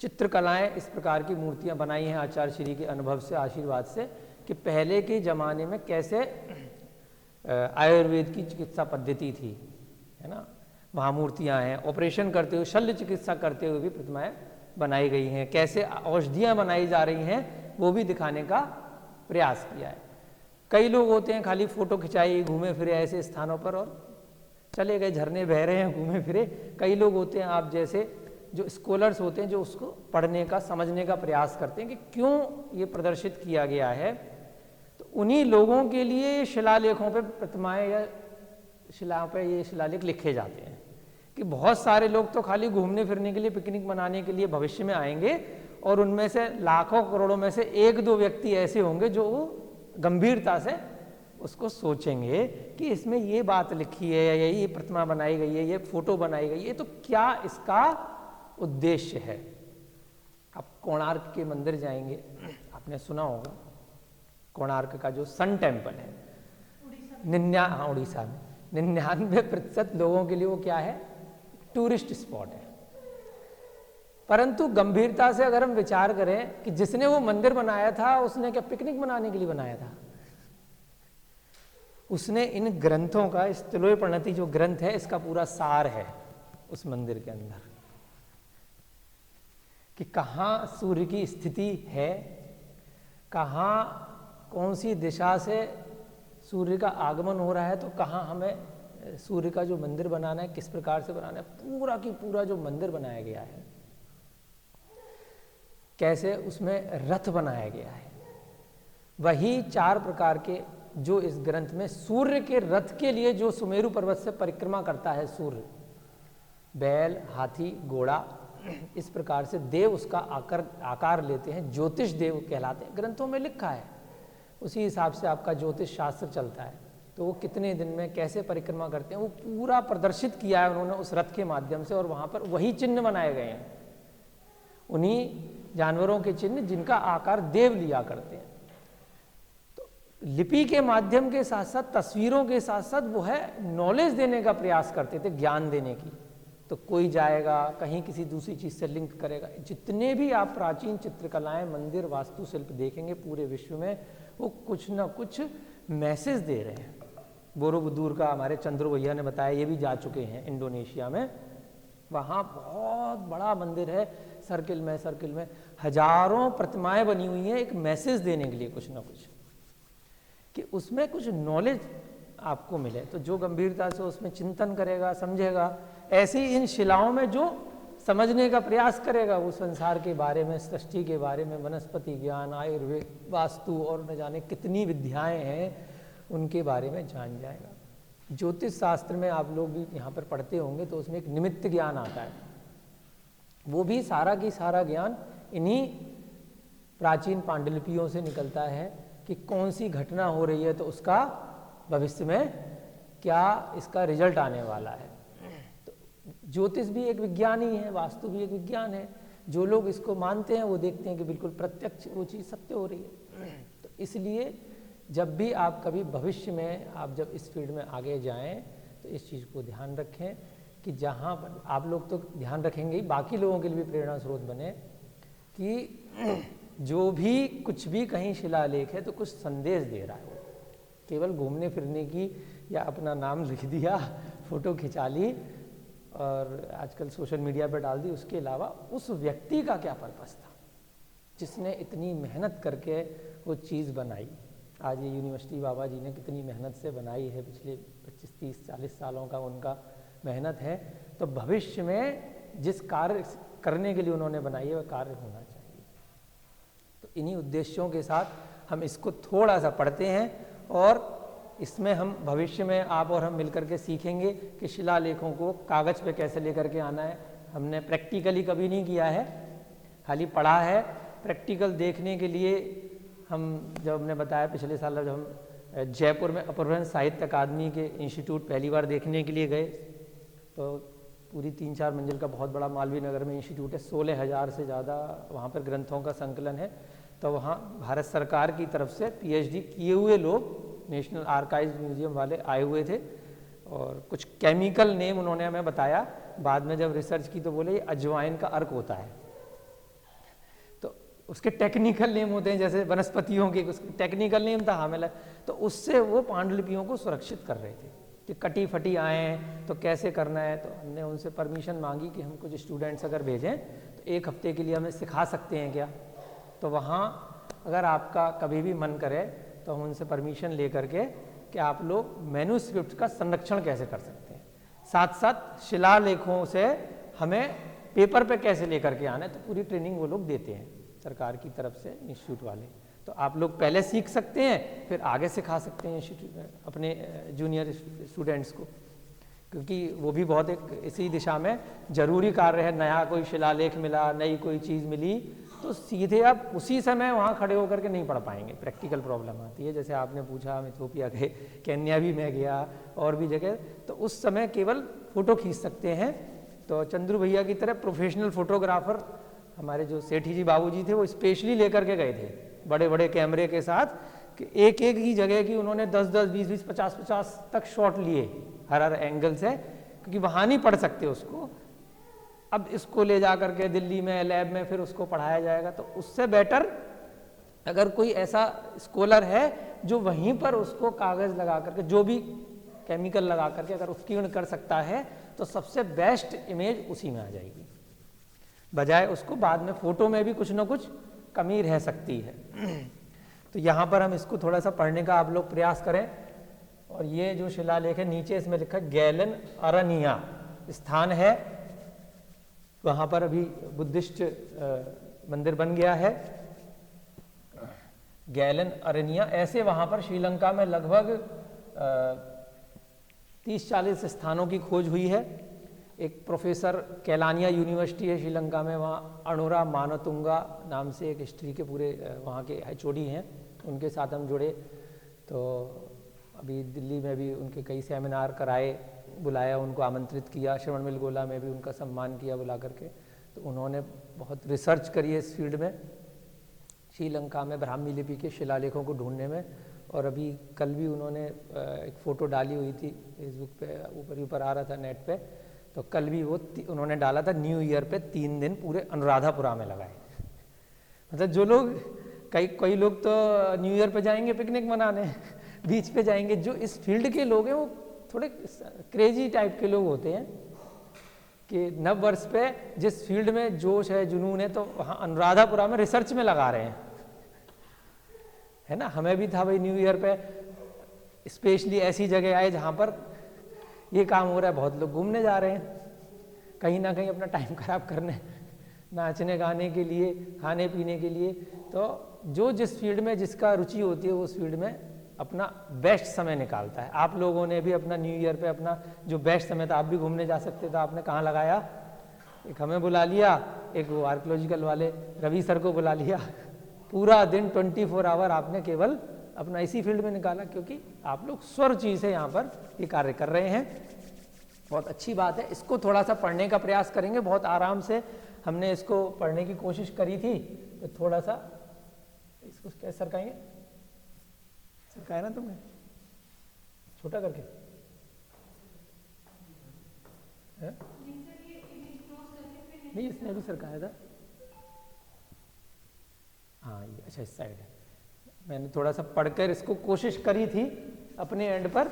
चित्रकलाएं इस प्रकार की मूर्तियां बनाई हैं आचार्य श्री के अनुभव से, आशीर्वाद से, कि पहले के ज़माने में कैसे आयुर्वेद की चिकित्सा पद्धति थी, है ना। वहाँ मूर्तियाँ हैं, ऑपरेशन करते हुए, शल्य चिकित्सा करते हुए भी प्रतिमाएं बनाई गई हैं, कैसे औषधियाँ बनाई जा रही हैं वो भी दिखाने का प्रयास किया है। कई लोग होते हैं खाली फ़ोटो खिंचाई, घूमे फिरे ऐसे स्थानों पर और चले गए, झरने बह रहे हैं, घूमे फिरे। कई लोग होते हैं आप जैसे जो स्कॉलर्स होते हैं, जो उसको पढ़ने का, समझने का प्रयास करते हैं कि क्यों ये प्रदर्शित किया गया है। तो उन्हीं लोगों के लिए शिलालेखों पे प्रतिमाएं या शिलाओं पे ये शिलालेख लिखे जाते हैं कि बहुत सारे लोग तो खाली घूमने फिरने के लिए, पिकनिक मनाने के लिए भविष्य में आएंगे और उनमें से लाखों करोड़ों में से 1-2 व्यक्ति ऐसे होंगे जो गंभीरता से उसको सोचेंगे कि इसमें ये बात लिखी है, या ये प्रतिमा बनाई गई है, ये फोटो बनाई गई है, तो क्या इसका उद्देश्य है। आप कोणार्क के मंदिर जाएंगे, आपने सुना होगा कोणार्क का जो सन टेम्पल है, उड़ीसा में 99% लोगों के लिए वो क्या है, टूरिस्ट स्पॉट है। परंतु गंभीरता से अगर हम विचार करें कि जिसने वो मंदिर बनाया था उसने क्या पिकनिक मनाने के लिए बनाया था? उसने इन ग्रंथों का, इस तिलोय प्रणति जो ग्रंथ है, इसका पूरा सार है उस मंदिर के अंदर कि कहाँ सूर्य की स्थिति है, कहाँ कौन सी दिशा से सूर्य का आगमन हो रहा है, तो कहाँ हमें सूर्य का जो मंदिर बनाना है, किस प्रकार से बनाना है, पूरा की पूरा जो मंदिर बनाया गया है, कैसे उसमें रथ बनाया गया है, वही 4 प्रकार के जो इस ग्रंथ में सूर्य के रथ के लिए जो सुमेरु पर्वत से परिक्रमा करता है सूर्य, बैल, हाथी, घोड़ा, इस प्रकार से देव उसका आकार लेते हैं, ज्योतिष देव कहलाते हैं, ग्रंथों में लिखा है। उसी हिसाब से आपका ज्योतिष शास्त्र चलता है। तो वो कितने दिन में कैसे परिक्रमा करते हैं वो पूरा प्रदर्शित किया है उन्होंने उस रथ के माध्यम से, और वहाँ पर वही चिन्ह बनाए गए हैं, उन्हीं जानवरों के चिन्ह जिनका आकार देव लिया करते हैं। तो लिपि के माध्यम के साथ साथ, तस्वीरों के साथ साथ वो है नॉलेज देने का प्रयास करते थे, ज्ञान देने की। तो कोई जाएगा कहीं किसी दूसरी चीज़ से लिंक करेगा। जितने भी आप प्राचीन चित्रकलाएं, मंदिर, वास्तुशिल्प देखेंगे पूरे विश्व में, वो कुछ ना कुछ मैसेज दे रहे हैं। बोरोबुदूर का हमारे चंद्र भैया ने बताया, ये भी जा चुके हैं इंडोनेशिया में, वहाँ बहुत बड़ा मंदिर है, सर्किल में हजारों प्रतिमाएं बनी हुई हैं, एक मैसेज देने के लिए कुछ ना कुछ, कि उसमें कुछ नॉलेज आपको मिले। तो जो गंभीरता से उसमें चिंतन करेगा, समझेगा, ऐसी इन शिलाओं में जो समझने का प्रयास करेगा, वो संसार के बारे में, सृष्टि के बारे में, वनस्पति ज्ञान, आयुर्वेद, वास्तु और न जाने कितनी विद्याएं हैं, उनके बारे में जान जाएगा। ज्योतिष शास्त्र में आप लोग भी यहाँ पर पढ़ते होंगे, तो उसमें एक निमित्त ज्ञान आता है, वो भी सारा की सारा ज्ञान इन्हीं प्राचीन पांडुलिपियों से निकलता है कि कौन सी घटना हो रही है तो उसका भविष्य में क्या इसका रिजल्ट आने वाला है। तो ज्योतिष भी एक विज्ञान ही है, वास्तु भी एक विज्ञान है। जो लोग इसको मानते हैं वो देखते हैं कि बिल्कुल प्रत्यक्ष वो चीज़ सत्य हो रही है। तो इसलिए जब भी आप कभी भविष्य में आप जब इस फील्ड में आगे जाएं तो इस चीज़ को ध्यान रखें कि जहाँ पर आप लोग तो ध्यान रखेंगे ही, बाकी लोगों के लिए भी प्रेरणा स्रोत बने कि जो भी कुछ भी कहीं शिलालेख है तो कुछ संदेश दे रहा है। वो केवल घूमने फिरने की या अपना नाम लिख दिया, फोटो खिंचा ली और आजकल सोशल मीडिया पर डाल दी, उसके अलावा उस व्यक्ति का क्या पर्पस था जिसने इतनी मेहनत करके वो चीज़ बनाई। आज ये यूनिवर्सिटी बाबा जी ने कितनी मेहनत से बनाई है, पिछले 25, 30, 40 सालों का उनका मेहनत है। तो भविष्य में जिस कार्य करने के लिए उन्होंने बनाई है वह कार्य होना चाहिए। तो इन्हीं उद्देश्यों के साथ हम इसको थोड़ा सा पढ़ते हैं और इसमें हम भविष्य में आप और हम मिलकर के सीखेंगे कि शिलालेखों को कागज़ पे कैसे लेकर के आना है। हमने प्रैक्टिकली कभी नहीं किया है, खाली पढ़ा है। प्रैक्टिकल देखने के लिए हम जब हमने बताया पिछले साल जब हम जयपुर में अपभ्रंश साहित्य अकादमी के इंस्टीट्यूट पहली बार देखने के लिए गए तो पूरी 3-4 मंजिल का बहुत बड़ा मालवीय नगर में इंस्टीट्यूट है, 16,000 से ज़्यादा वहाँ पर ग्रंथों का संकलन है। तो वहाँ भारत सरकार की तरफ से PhD किए हुए लोग नेशनल आर्काइव्स म्यूजियम वाले आए हुए थे और कुछ केमिकल नेम उन्होंने हमें बताया। बाद में जब रिसर्च की तो बोले ये अजवाइन का अर्क होता है। तो उसके टेक्निकल नेम होते हैं, जैसे वनस्पतियों के उसके टेक्निकल नेम था हमें। तो उससे वो पांडुलिपियों को सुरक्षित कर रहे थे कि कटी फटी आए तो कैसे करना है। तो हमने उनसे परमिशन मांगी कि हम कुछ स्टूडेंट्स अगर भेजें तो 1 हफ्ते के लिए हमें सिखा सकते हैं क्या। तो वहाँ अगर आपका कभी भी मन करे तो हम उनसे परमिशन ले करके कि आप लोग मैन्यूस्क्रिप्ट का संरक्षण कैसे कर सकते हैं, साथ साथ शिलालेखों से हमें पेपर पे कैसे लेकर के आना है। तो पूरी ट्रेनिंग वो लोग देते हैं सरकार की तरफ से इंस्टीट्यूट वाले। तो आप लोग पहले सीख सकते हैं फिर आगे सिखा सकते हैं इंस्टीट्यूट अपने जूनियर स्टूडेंट्स को, क्योंकि वो भी बहुत एक इसी दिशा में जरूरी कार्य है। नया कोई शिलालेख मिला, नई कोई चीज़ मिली तो सीधे आप उसी समय वहाँ खड़े होकर के नहीं पढ़ पाएंगे, प्रैक्टिकल प्रॉब्लम आती है। जैसे आपने पूछा हम इथियोपिया गए, केन्या भी मैं गया और भी जगह, तो उस समय केवल फ़ोटो खींच सकते हैं। तो चंद्रू भैया की तरह प्रोफेशनल फ़ोटोग्राफ़र हमारे जो सेठी जी बाबूजी थे वो स्पेशली लेकर के गए थे बड़े बड़े कैमरे के साथ कि एक एक ही जगह की उन्होंने 10-10, 20-20, 50-50 तक शॉट लिए हर एंगल से, क्योंकि वहाँ नहीं पढ़ सकते उसको। अब इसको ले जा करके दिल्ली में लैब में फिर उसको पढ़ाया जाएगा। तो उससे बेटर अगर कोई ऐसा स्कॉलर है जो वहीं पर उसको कागज़ लगा करके जो भी केमिकल लगा करके अगर उत्कीर्ण कर सकता है तो सबसे बेस्ट इमेज उसी में आ जाएगी, बजाय उसको बाद में फ़ोटो में भी कुछ ना कुछ कमी रह सकती है। तो यहाँ पर हम इसको थोड़ा सा पढ़ने का आप लोग प्रयास करें। और ये जो शिलालेख है नीचे इसमें लिखा है गैलन अरनिया स्थान है, वहाँ पर अभी बुद्धिस्ट मंदिर बन गया है गैलन अरनिया। ऐसे वहाँ पर श्रीलंका में लगभग 30-40 स्थानों की खोज हुई है। एक प्रोफेसर कैलानिया यूनिवर्सिटी है श्रीलंका में, वहाँ अणुरा मानतुंगा नाम से एक हिस्ट्री के पूरे वहाँ के एचओडी हैं, उनके साथ हम जुड़े। तो अभी दिल्ली में भी उनके कई सेमिनार कराए, बुलाया, उनको आमंत्रित किया। श्रवण बेलगोला में भी उनका सम्मान किया बुला करके। तो उन्होंने बहुत रिसर्च करी है इस फील्ड में, श्रीलंका में ब्राह्मी लिपि के शिलालेखों को ढूंढने में। और अभी कल भी उन्होंने एक फ़ोटो डाली हुई थी फेसबुक पे, ऊपर आ रहा था नेट पे। तो कल भी वो उन्होंने डाला था न्यू ईयर पे 3 दिन पूरे अनुराधापुरा में लगाए। मतलब जो लोग कई लोग तो न्यू ईयर पे जाएंगे पिकनिक मनाने, बीच पे जाएंगे। जो इस फील्ड के लोग हैं वो थोड़े क्रेजी टाइप के लोग होते हैं कि नव वर्ष पे जिस फील्ड में जोश है, जुनून है, तो वहाँ अनुराधापुरा में रिसर्च में लगा रहे हैं, है ना। हमें भी था भाई न्यू ईयर पे स्पेशली ऐसी जगह आए जहाँ पर ये काम हो रहा है। बहुत लोग घूमने जा रहे हैं कहीं ना कहीं अपना टाइम खराब करने, नाचने गाने के लिए, खाने पीने के लिए। तो जो जिस फील्ड में जिसका रुचि होती है वो उस फील्ड में अपना बेस्ट समय निकालता है। आप लोगों ने भी अपना न्यू ईयर पे अपना जो बेस्ट समय था, आप भी घूमने जा सकते थे, आपने कहाँ लगाया? एक हमें बुला लिया, एक वो आर्कियोलॉजिकल वाले रवि सर को बुला लिया। पूरा दिन 24 आवर आपने केवल अपना इसी फील्ड में निकाला, क्योंकि आप लोग स्वरुचि से यहाँ पर ये कार्य कर रहे हैं, बहुत अच्छी बात है। इसको थोड़ा सा पढ़ने का प्रयास करेंगे, बहुत आराम से हमने इसको पढ़ने की कोशिश करी थी, तो थोड़ा सा इसको कैसे सरकाएंगे, सरकाया ना तुमने छोटा करके है? नहीं इसने भी सरकाया था, हाँ ये अच्छा इस साइड है। मैंने थोड़ा सा पढ़कर इसको कोशिश करी थी अपने एंड पर,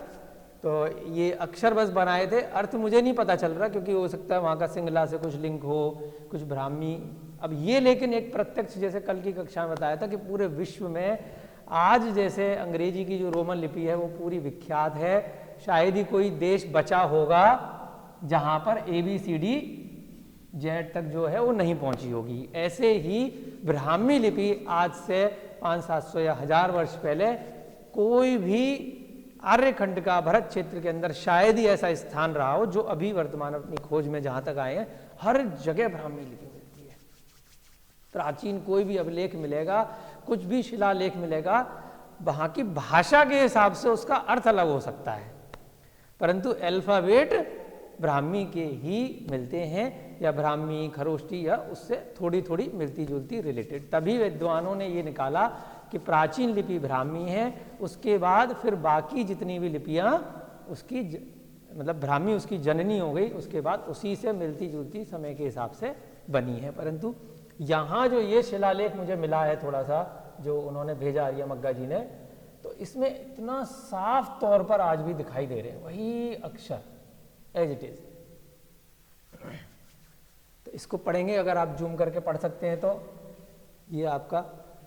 तो ये अक्षर बस बनाए थे, अर्थ मुझे नहीं पता चल रहा, क्योंकि हो सकता है वहाँ का सिंगला से कुछ लिंक हो, कुछ ब्राह्मी। अब ये लेकिन एक प्रत्यक्ष, जैसे कल की कक्षा में बताया था कि पूरे विश्व में आज जैसे अंग्रेजी की जो रोमन लिपि है वो पूरी विख्यात है, शायद ही कोई देश बचा होगा जहाँ पर ABCD जेड तक जो है वो नहीं पहुंची होगी। ऐसे ही ब्राह्मी लिपि आज से 500-700 या 1000 वर्ष पहले कोई भी आर्यखंड का भरत क्षेत्र के अंदर शायद ही ऐसा स्थान रहा हो, जो अभी वर्तमान अपनी खोज में जहां तक आए हैं हर जगह ब्राह्मी लिपि मिलती है। प्राचीन कोई भी अभिलेख मिलेगा, कुछ भी शिलालेख मिलेगा, वहां की भाषा के हिसाब से उसका अर्थ अलग हो सकता है, परंतु अल्फाबेट ब्राह्मी के ही मिलते हैं, या ब्राह्मी खरोष्टी या उससे थोड़ी थोड़ी मिलती जुलती रिलेटेड। तभी विद्वानों ने ये निकाला कि प्राचीन लिपि ब्राह्मी है, उसके बाद फिर बाकी जितनी भी लिपियाँ उसकी मतलब ब्राह्मी उसकी जननी हो गई, उसके बाद उसी से मिलती जुलती समय के हिसाब से बनी है। परंतु यहाँ जो ये शिलालेख मुझे मिला है थोड़ा सा, जो उन्होंने भेजा आर्या मग्गा जी ने, तो इसमें इतना साफ तौर पर आज भी दिखाई दे रहे हैं वही अक्षर एज इट इज। तो इसको पढ़ेंगे, अगर आप जूम करके पढ़ सकते हैं तो ये आपका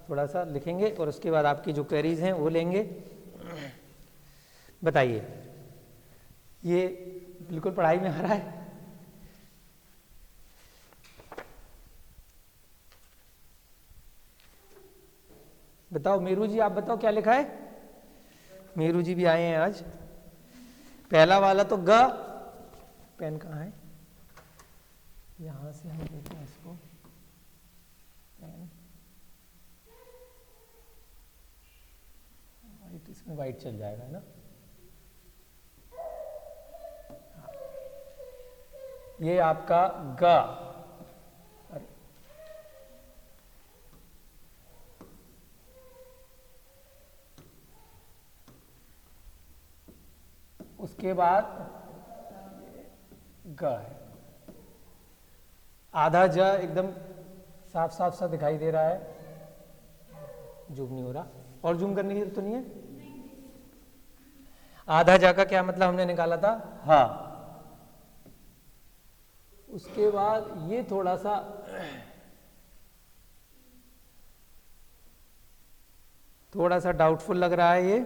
थोड़ा सा लिखेंगे और उसके बाद आपकी जो क्वेरीज हैं वो लेंगे। बताइए, ये बिल्कुल पढ़ाई में आ रहा है? बताओ मीरू जी, आप बताओ क्या लिखा है? मीरू जी भी आए हैं आज। पहला वाला तो ग, पेन कहाँ है? यहां से हम देखते हैं इसको, पेन वाइट, इसमें वाइट चल जाएगा है ना? हाँ। ये आपका ग, उसके बाद ग है, आधा ज एकदम साफ साफ सा दिखाई दे रहा है, जूम नहीं हो रहा, और जूम करने की तो नहीं है। आधा जा का क्या मतलब हमने निकाला था? हाँ। उसके बाद ये थोड़ा सा डाउटफुल लग रहा है,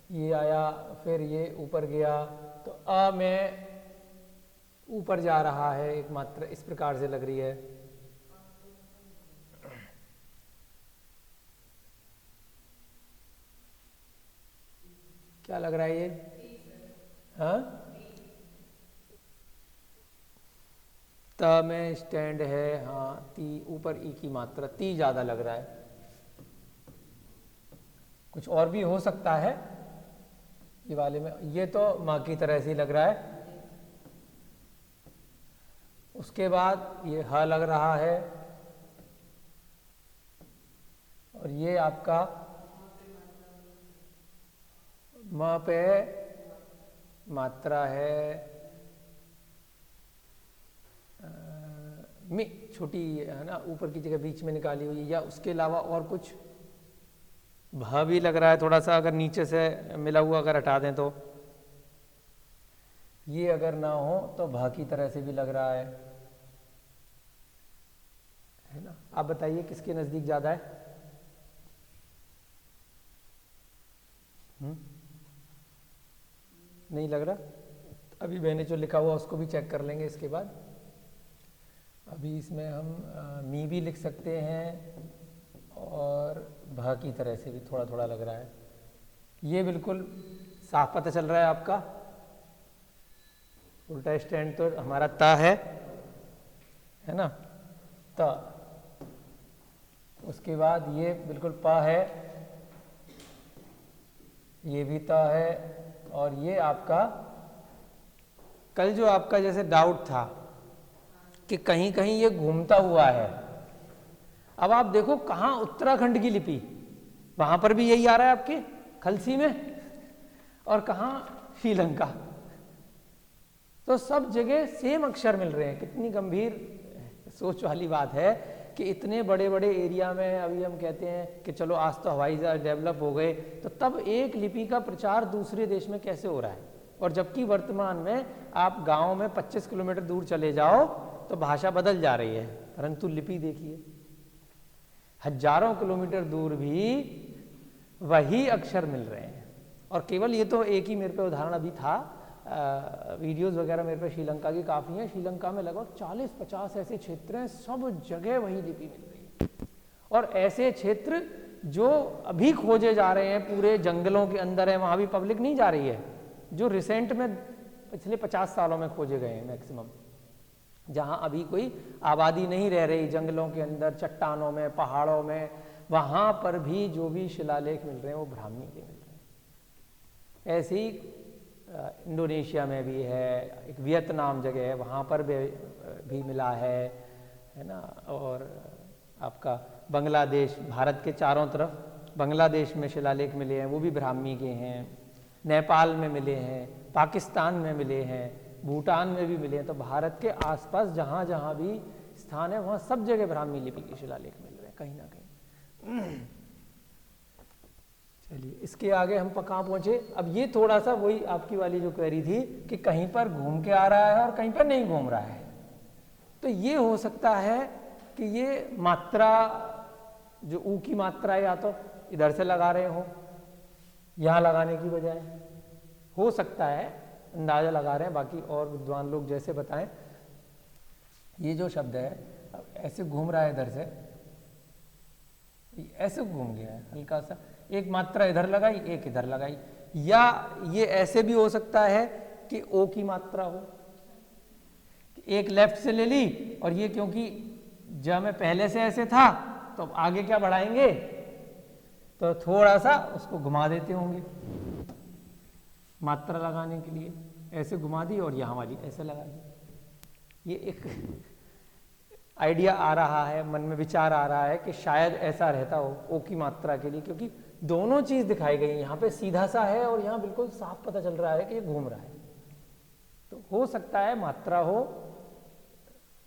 ये आया, फिर ये ऊपर गया, तो अ में ऊपर जा रहा है, एक मात्रा इस प्रकार से लग रही है। क्या लग रहा है ये? हाँ, त में स्टैंड है, हाँ, ती ऊपर ई की मात्रा, ती ज्यादा लग रहा है। कुछ और भी हो सकता है ये वाले में, ये तो माँ की तरह से ही लग रहा है। उसके बाद ये ह लग रहा है, और ये आपका म पे मात्रा है, मी छोटी है ना, ऊपर की जगह बीच में निकाली हुई, या उसके अलावा और कुछ? भ भी लग रहा है थोड़ा सा, अगर नीचे से मिला हुआ अगर हटा दें तो। ये अगर ना हो तो भ की तरह से भी लग रहा है ना? आप बताइए किसके नजदीक ज्यादा है? नहीं लग रहा? अभी मैंने जो लिखा हुआ उसको भी चेक कर लेंगे इसके बाद। अभी इसमें हम मी भी लिख सकते हैं, और भा की तरह से भी थोड़ा थोड़ा लग रहा है। ये बिल्कुल साफ पता चल रहा है आपका। उल्टा स्टैंड तो हमारा ता है ना? ता, उसके बाद ये बिल्कुल प है, ये भी त है, और ये आपका कल जो आपका जैसे डाउट था कि कहीं कहीं ये घूमता हुआ है, अब आप देखो कहाँ उत्तराखंड की लिपि, वहां पर भी यही आ रहा है आपके खलसी में, और कहाँ श्रीलंका, तो सब जगह सेम अक्षर मिल रहे हैं। कितनी गंभीर सोच वाली बात है कि इतने बड़े बड़े एरिया में अभी हम कहते हैं कि चलो आज तो हवाई जहाज डेवलप हो गए, तो तब एक लिपि का प्रचार दूसरे देश में कैसे हो रहा है, और जबकि वर्तमान में आप गांव में 25 किलोमीटर दूर चले जाओ तो भाषा बदल जा रही है, परंतु लिपि देखिए हजारों किलोमीटर दूर भी वही अक्षर मिल रहे हैं। और केवल ये तो एक ही मेरे पे उदाहरण अभी था, वीडियोस वगैरह मेरे पे श्रीलंका की काफ़ी हैं। श्रीलंका में लगभग 40-50 ऐसे क्षेत्र हैं, सब जगह वही लिपि मिल रही है। और ऐसे क्षेत्र जो अभी खोजे जा रहे हैं, पूरे जंगलों के अंदर है, वहाँ भी पब्लिक नहीं जा रही है, जो रिसेंट में पिछले 50 सालों में खोजे गए हैं मैक्सिमम, जहाँ अभी कोई आबादी नहीं रह रही, जंगलों के अंदर, चट्टानों में, पहाड़ों में, वहाँ पर भी जो भी शिलालेख मिल रहे हैं वो ब्राह्मी के मिल रहे हैं। ऐसे ही इंडोनेशिया में भी है, एक वियतनाम जगह है, वहाँ पर भी मिला है ना। और आपका बांग्लादेश, भारत के चारों तरफ बांग्लादेश में शिलालेख मिले हैं, वो भी ब्राह्मी के हैं। नेपाल में मिले हैं, पाकिस्तान में मिले हैं, भूटान में भी मिले हैं। तो भारत के आसपास जहाँ जहाँ भी स्थान है वहाँ सब जगह ब्राह्मी लिपि के शिलालेख मिल रहे हैं कहीं ना कहीं। चलिए इसके आगे हम कहाँ पहुँचे। अब ये थोड़ा सा वही आपकी वाली जो क्वेरी थी कि कहीं पर घूम के आ रहा है और कहीं पर नहीं घूम रहा है, तो ये हो सकता है कि ये मात्रा जो ऊ की मात्रा है या तो इधर से लगा रहे हो, यहाँ लगाने की बजाय, हो सकता है, अंदाजा लगा रहे हैं, बाकी और विद्वान लोग जैसे बताएं। ये जो शब्द है अब ऐसे घूम रहा है, इधर से ऐसे घूम गया है, हल्का सा एक मात्रा इधर लगाई, एक इधर लगाई, या ये ऐसे भी हो सकता है कि ओ की मात्रा हो, एक लेफ्ट से ले ली और ये क्योंकि जब में पहले से ऐसे था तो अब आगे क्या बढ़ाएंगे तो थोड़ा सा उसको घुमा देते होंगे मात्रा लगाने के लिए, ऐसे घुमा दी और यहाँ वाली ऐसे लगा दी। ये एक आइडिया आ रहा है, मन में विचार आ रहा है कि शायद ऐसा रहता हो ओ की मात्रा के लिए, क्योंकि दोनों चीज दिखाई गई, यहाँ पे सीधा सा है और यहाँ बिल्कुल साफ पता चल रहा है कि ये घूम रहा है, तो हो सकता है मात्रा हो।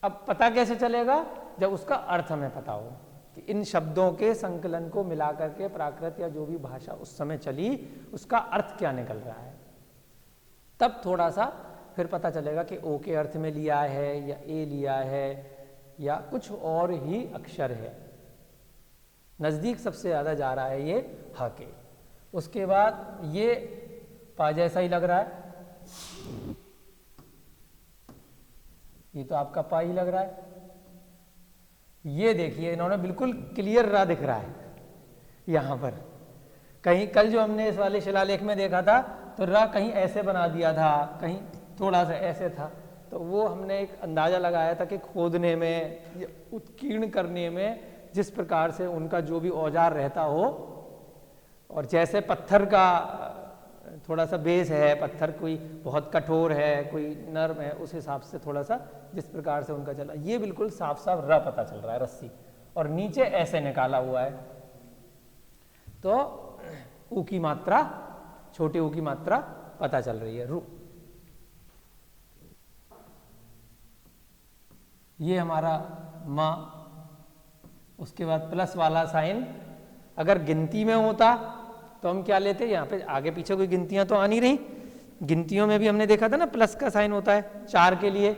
अब पता कैसे चलेगा, जब उसका अर्थ हमें पता हो कि इन शब्दों के संकलन को मिला करके प्राकृत या जो भी भाषा उस समय चली उसका अर्थ क्या निकल रहा है, तब थोड़ा सा फिर पता चलेगा कि ओ के अर्थ में लिया है या ए लिया है या कुछ और ही अक्षर है। नजदीक सबसे ज्यादा जा रहा है ये ह के, उसके बाद ये पा जैसा ही लग रहा है, ये तो आपका पा ही लग रहा है। ये देखिए इन्होंने बिल्कुल क्लियर रा दिख रहा है यहाँ पर, कहीं कल जो हमने इस वाले शिलालेख में देखा था तो रा कहीं ऐसे बना दिया था, कहीं थोड़ा सा ऐसे था, तो वो हमने एक अंदाजा लगाया था कि खोदने में, उत्कीर्ण करने में जिस प्रकार से उनका जो भी औजार रहता हो, और जैसे पत्थर का थोड़ा सा बेस है, पत्थर कोई बहुत कठोर है कोई नर्म है, उस हिसाब से थोड़ा सा जिस प्रकार से उनका चला, ये बिल्कुल साफ साफ र पता चल रहा है रस्सी, और नीचे ऐसे निकाला हुआ है, तो ऊ की मात्रा, छोटे ऊ की मात्रा पता चल रही है, रू। ये हमारा माँ, उसके बाद प्लस वाला साइन अगर गिनती में होता तो हम क्या लेते, यहाँ पे आगे पीछे कोई गिनतियां तो आ नहीं रही, गिनतियों में भी हमने देखा था ना प्लस का साइन होता है 4 के लिए,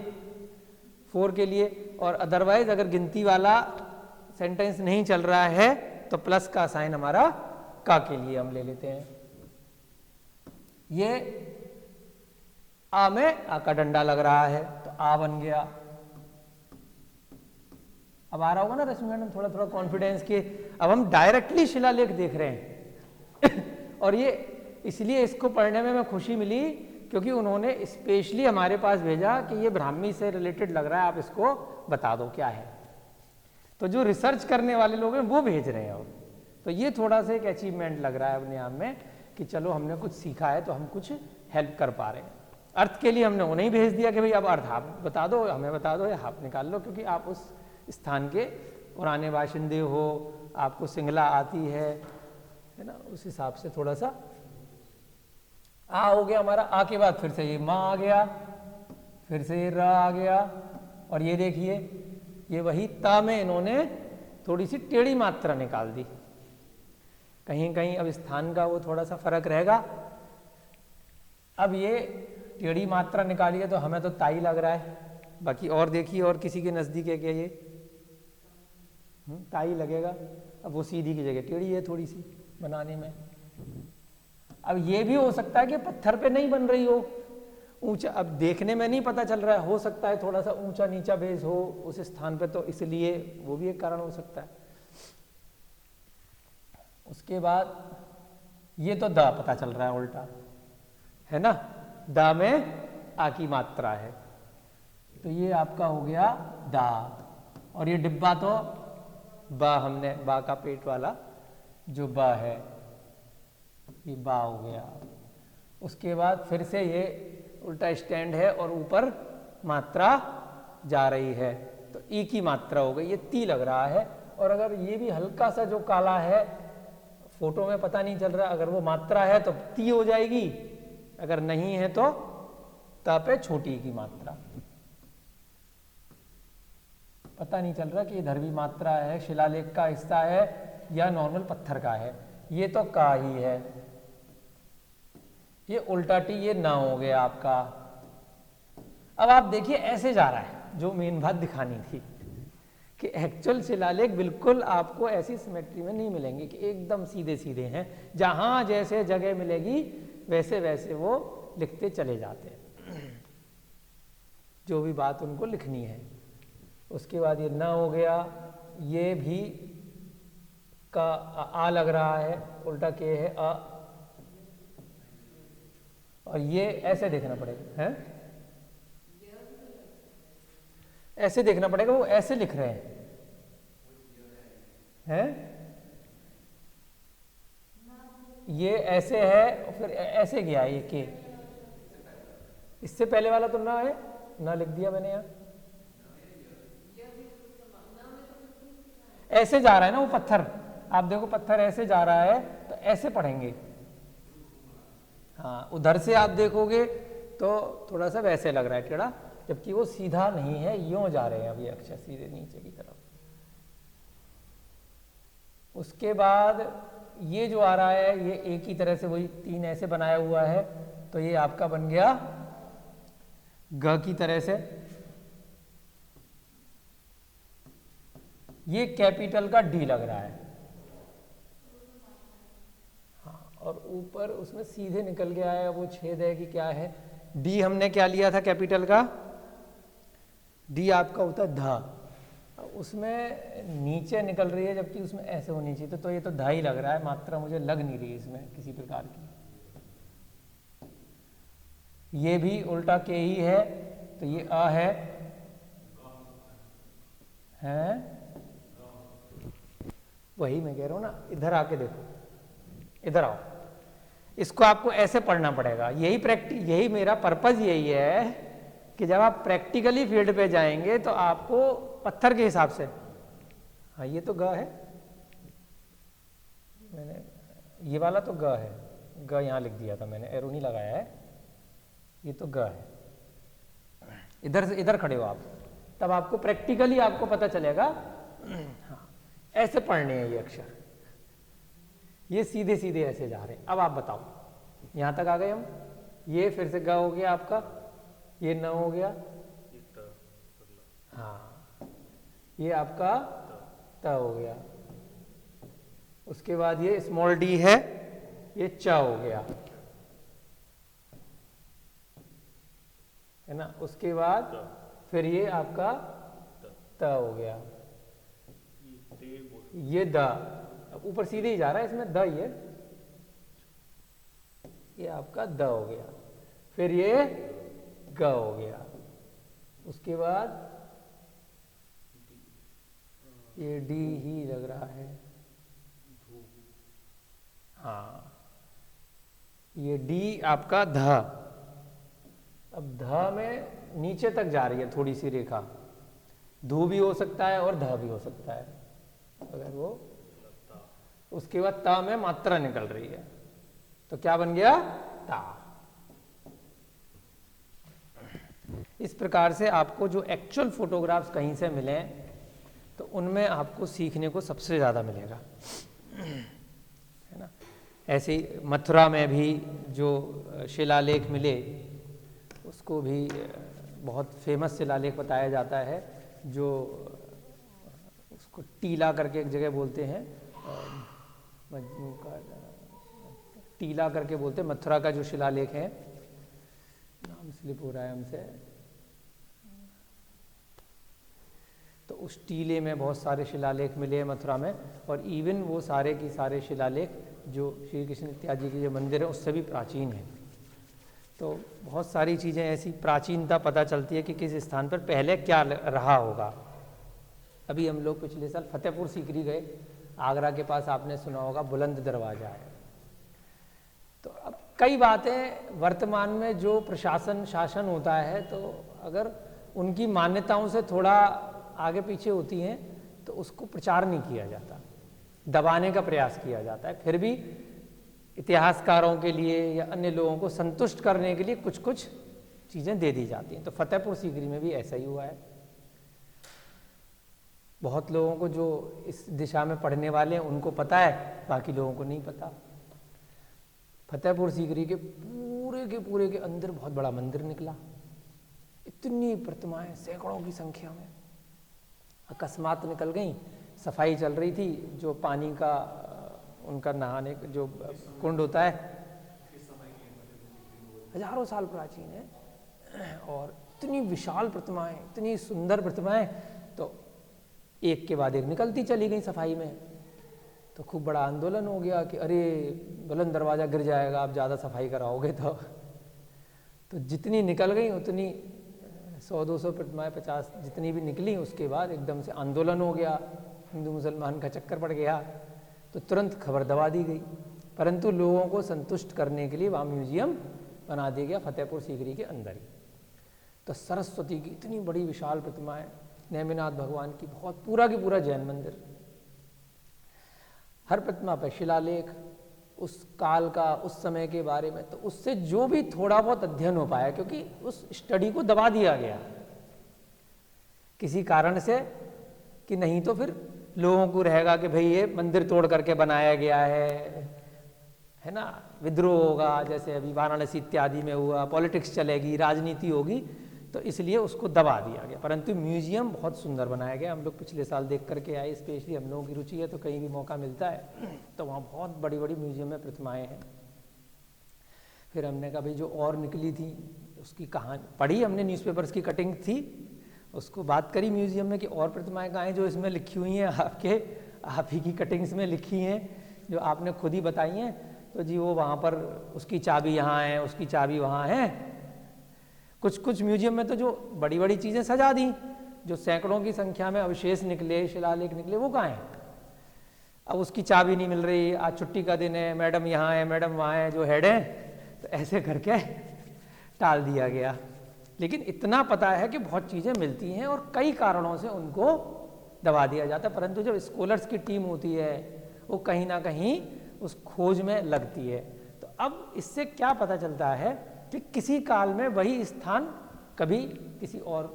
4 के लिए, और अदरवाइज अगर गिनती वाला सेंटेंस नहीं चल रहा है तो प्लस का साइन हमारा का के लिए हम ले लेते हैं। ये आ में आ का डंडा लग रहा है तो आ बन गया। अब आ रहा होगा ना रश्मि मैडम, थोड़ा थोड़ा कॉन्फिडेंस के, अब हम डायरेक्टली शिलालेख देख रहे हैं और ये इसलिए इसको पढ़ने में मैं खुशी मिली क्योंकि उन्होंने स्पेशली हमारे पास भेजा कि ये ब्राह्मी से रिलेटेड लग रहा है, आप इसको बता दो क्या है। तो जो रिसर्च करने वाले लोग हैं वो भेज रहे हैं। तो ये थोड़ा सा एक अचीवमेंट लग रहा है अपने आप में कि चलो हमने कुछ सीखा है तो हम कुछ हेल्प कर पा रहे हैं। अर्थ के लिए हमने उन्हें भेज दिया कि भाई अब अर्थ आप बता दो, हमें बता दो या आप निकाल लो, क्योंकि आप उस स्थान के पुराने बाशिंदे हो, आपको सिंगला आती है ना, उस हिसाब से थोड़ा सा। आ हो गया हमारा, आ के बाद फिर से ये माँ आ गया, फिर से ये र आ गया, और ये देखिए ये वही ता में इन्होंने थोड़ी सी टेढ़ी मात्रा निकाल दी। कहीं कहीं अब स्थान का वो थोड़ा सा फर्क रहेगा। अब ये टेढ़ी मात्रा निकाली है तो हमें तो ताई लग रहा है, बाकी और देखिए और किसी के नज़दीक है क्या ये ताई लगेगा। अब वो सीधी की जगह टेढ़ी है थोड़ी सी बनाने में। अब ये भी हो सकता है कि पत्थर पे नहीं बन रही हो, ऊंचा, अब देखने में नहीं पता चल रहा है, हो सकता है थोड़ा सा ऊंचा नीचा बेस हो उस स्थान पे, तो इसलिए वो भी एक कारण हो सकता है। उसके बाद ये तो दा पता चल रहा है उल्टा, है ना, दा में आ की मात्रा है, तो ये आपका हो गया दा। और ये डिब्बा तो बा, हमने बा का पेट वाला जो बा है ये बा हो गया। उसके बाद फिर से ये उल्टा स्टैंड है और ऊपर मात्रा जा रही है, तो ई की मात्रा हो गई, ये ती लग रहा है। और अगर ये भी हल्का सा जो काला है फोटो में पता नहीं चल रहा, अगर वो मात्रा है तो ती हो जाएगी, अगर नहीं है तो ता पे छोटी की मात्रा। पता नहीं चल रहा कि इधर भी मात्रा है, शिलालेख का हिस्सा है या नॉर्मल पत्थर का है। ये तो का ही है, ये उल्टा टी, ये ना हो गया आपका। अब आप देखिए ऐसे जा रहा है, जो मेन बात दिखानी थी कि एक्चुअल शिलालेख बिल्कुल आपको ऐसी सिमेट्री में नहीं मिलेंगे कि एकदम सीधे सीधे हैं, जहां जैसे जगह मिलेगी वैसे वैसे वो लिखते चले जाते हैं जो भी बात उनको लिखनी है। उसके बाद ये ना हो गया, ये भी का आ लग रहा है, उल्टा के है अ, और ये ऐसे देखना पड़ेगा, है ऐसे देखना पड़ेगा, वो ऐसे लिख रहे हैं, ये ऐसे है और फिर ऐसे गया ये के। इससे पहले वाला तो ना है, ना लिख दिया मैंने यहाँ, ऐसे जा रहा है ना वो पत्थर, आप देखो पत्थर ऐसे जा रहा है तो ऐसे पढ़ेंगे। हाँ, उधर से आप देखोगे तो थोड़ा सा वैसे लग रहा है टेढ़ा, जबकि वो सीधा नहीं है, यूं जा रहे हैं अभी अक्षर सीधे नीचे की तरफ। उसके बाद ये जो आ रहा है ये एक ही तरह से वही तीन ऐसे बनाया हुआ है, तो ये आपका बन गया ग की तरह से। ये कैपिटल का डी लग रहा है, हाँ, और ऊपर उसमें सीधे निकल गया है, वो छेद है कि क्या है। डी हमने क्या लिया था कैपिटल का, डी आपका होता है धा, उसमें नीचे निकल रही है जबकि उसमें ऐसे होनी चाहिए, तो ये तो धा ही लग रहा है, मात्रा मुझे लग नहीं रही इसमें किसी प्रकार की। ये भी उल्टा के ही है, तो ये अ है वही मैं कह रहा हूं ना, इधर आके देखो, इधर आओ, इसको आपको ऐसे पढ़ना पड़ेगा। यही मेरा पर्पज यही है कि जब आप प्रैक्टिकली फील्ड पे जाएंगे तो आपको पत्थर के हिसाब से, हाँ ये तो ग है, मैंने ये वाला तो ग है, ग यहाँ लिख दिया था मैंने, एरो नहीं लगाया है, ये तो ग है। इधर से इधर खड़े हो आप, तब आपको प्रैक्टिकली आपको पता चलेगा। हाँ, ऐसे पढ़ने हैं ये अक्षर, ये सीधे सीधे ऐसे जा रहे हैं। अब आप बताओ, यहां तक आ गए हम, ये फिर से ग हो गया आपका, ये न हो गया, हाँ ये आपका त हो गया। उसके बाद ये स्मॉल डी है, ये च हो गया, है ना। उसके बाद फिर ये आपका त हो गया, ये द, ऊपर सीधे ही जा रहा है इसमें, द ये आपका द हो गया, फिर ये ग हो गया। उसके बाद ये डी ही लग रहा है। हाँ, ये डी आपका ध। अब ध में नीचे तक जा रही है थोड़ी सी रेखा, धू भी हो सकता है और ध भी हो सकता है। अगर वो उसके बाद ता में मात्रा निकल रही है तो क्या बन गया? ता। इस प्रकार से आपको जो एक्चुअल फोटोग्राफ्स कहीं से मिले तो उनमें आपको सीखने को सबसे ज़्यादा मिलेगा, है ना। ऐसे ही मथुरा में भी जो शिलालेख मिले, उसको भी बहुत फेमस शिलालेख बताया जाता है, जो उसको टीला करके एक जगह बोलते हैं, मजनू का टीला करके बोलते हैं। मथुरा का जो शिलालेख है, नाम स्लिप हो रहा है हमसे, तो उस टीले में बहुत सारे शिलालेख मिले हैं मथुरा में, और इवन वो सारे की सारे शिलालेख जो श्री कृष्ण इत्यादि के जो मंदिर है उससे भी प्राचीन है। तो बहुत सारी चीज़ें ऐसी प्राचीनता पता चलती है कि किस स्थान पर पहले क्या रहा होगा। अभी हम लोग पिछले साल फतेहपुर सीकरी गए, आगरा के पास आपने सुना होगा बुलंद दरवाज़ा है। तो अब कई बातें वर्तमान में जो प्रशासन शासन होता है, तो अगर उनकी मान्यताओं से थोड़ा आगे पीछे होती हैं तो उसको प्रचार नहीं किया जाता, दबाने का प्रयास किया जाता है। फिर भी इतिहासकारों के लिए या अन्य लोगों को संतुष्ट करने के लिए कुछ कुछ चीज़ें दे दी जाती हैं। तो फतेहपुर सीकरी में भी ऐसा ही हुआ है। बहुत लोगों को जो इस दिशा में पढ़ने वाले हैं उनको पता है, बाकी लोगों को नहीं पता। फतेहपुर सीकरी के पूरे के अंदर बहुत बड़ा मंदिर निकला, इतनी प्रतिमाएं सैकड़ों की संख्या में अकस्मात निकल गई। सफाई चल रही थी, जो पानी का उनका नहाने जो कुंड होता है, हजारों साल प्राचीन है, और इतनी विशाल प्रतिमाएं, इतनी सुंदर प्रतिमाएं, तो एक के बाद एक निकलती चली गई सफाई में। तो खूब बड़ा आंदोलन हो गया कि अरे बुलंद दरवाज़ा गिर जाएगा आप ज़्यादा सफाई कराओगे तो जितनी निकल गई उतनी 100-200 प्रतिमाएं 50 जितनी भी निकली, उसके बाद एकदम से आंदोलन हो गया, हिंदू मुसलमान का चक्कर पड़ गया, तो तुरंत खबर दबा दी गई। परंतु लोगों को संतुष्ट करने के लिए वहाँ म्यूजियम बना दिया गया फतेहपुर सीकरी के अंदर ही। तो सरस्वती की इतनी बड़ी विशाल प्रतिमाएं, नेमिनाथ भगवान की बहुत पूरा की पूरा जैन मंदिर, हर प्रतिमा पर शिलालेख, उस काल का उस समय के बारे में। तो उससे जो भी थोड़ा बहुत अध्ययन हो पाया, क्योंकि उस स्टडी को दबा दिया गया किसी कारण से, कि नहीं तो फिर लोगों को रहेगा कि भाई ये मंदिर तोड़ करके बनाया गया है ना, विद्रोह होगा, जैसे अभी वाराणसी इत्यादि में हुआ, पॉलिटिक्स चलेगी, राजनीति होगी, तो इसलिए उसको दबा दिया गया। परंतु म्यूजियम बहुत सुंदर बनाया गया, हम लोग पिछले साल देख करके आए, स्पेशली हम लोगों की रुचि है तो कहीं भी मौका मिलता है तो वहाँ बहुत बड़ी बड़ी म्यूजियम में प्रतिमाएं हैं। फिर हमने कहा भाई जो और निकली थी उसकी कहानी पढ़ी हमने, न्यूज़पेपर्स की कटिंग थी, उसको बात करी म्यूजियम में कि और प्रतिमाएं कहाँ हैं जो इसमें लिखी हुई हैं, आप ही की कटिंग्स में लिखी हैं, जो आपने खुद ही बताई हैं। तो जी वो वहाँ पर उसकी चाबी यहाँ है, उसकी चाबी वहाँ है। कुछ म्यूजियम में तो जो बड़ी बड़ी चीज़ें सजा दी, जो सैकड़ों की संख्या में अवशेष निकले, शिलालेख निकले, वो कहाँ हैं? अब उसकी चाबी नहीं मिल रही, आज छुट्टी का दिन है, मैडम यहाँ है, मैडम वहाँ है, जो हेड है, तो ऐसे करके टाल दिया गया। लेकिन इतना पता है कि बहुत चीज़ें मिलती हैं और कई कारणों से उनको दबा दिया जाता है। परंतु जब स्कॉलर्स की टीम होती है वो कहीं ना कहीं उस खोज में लगती है। तो अब इससे क्या पता चलता है कि किसी काल में वही स्थान कभी किसी और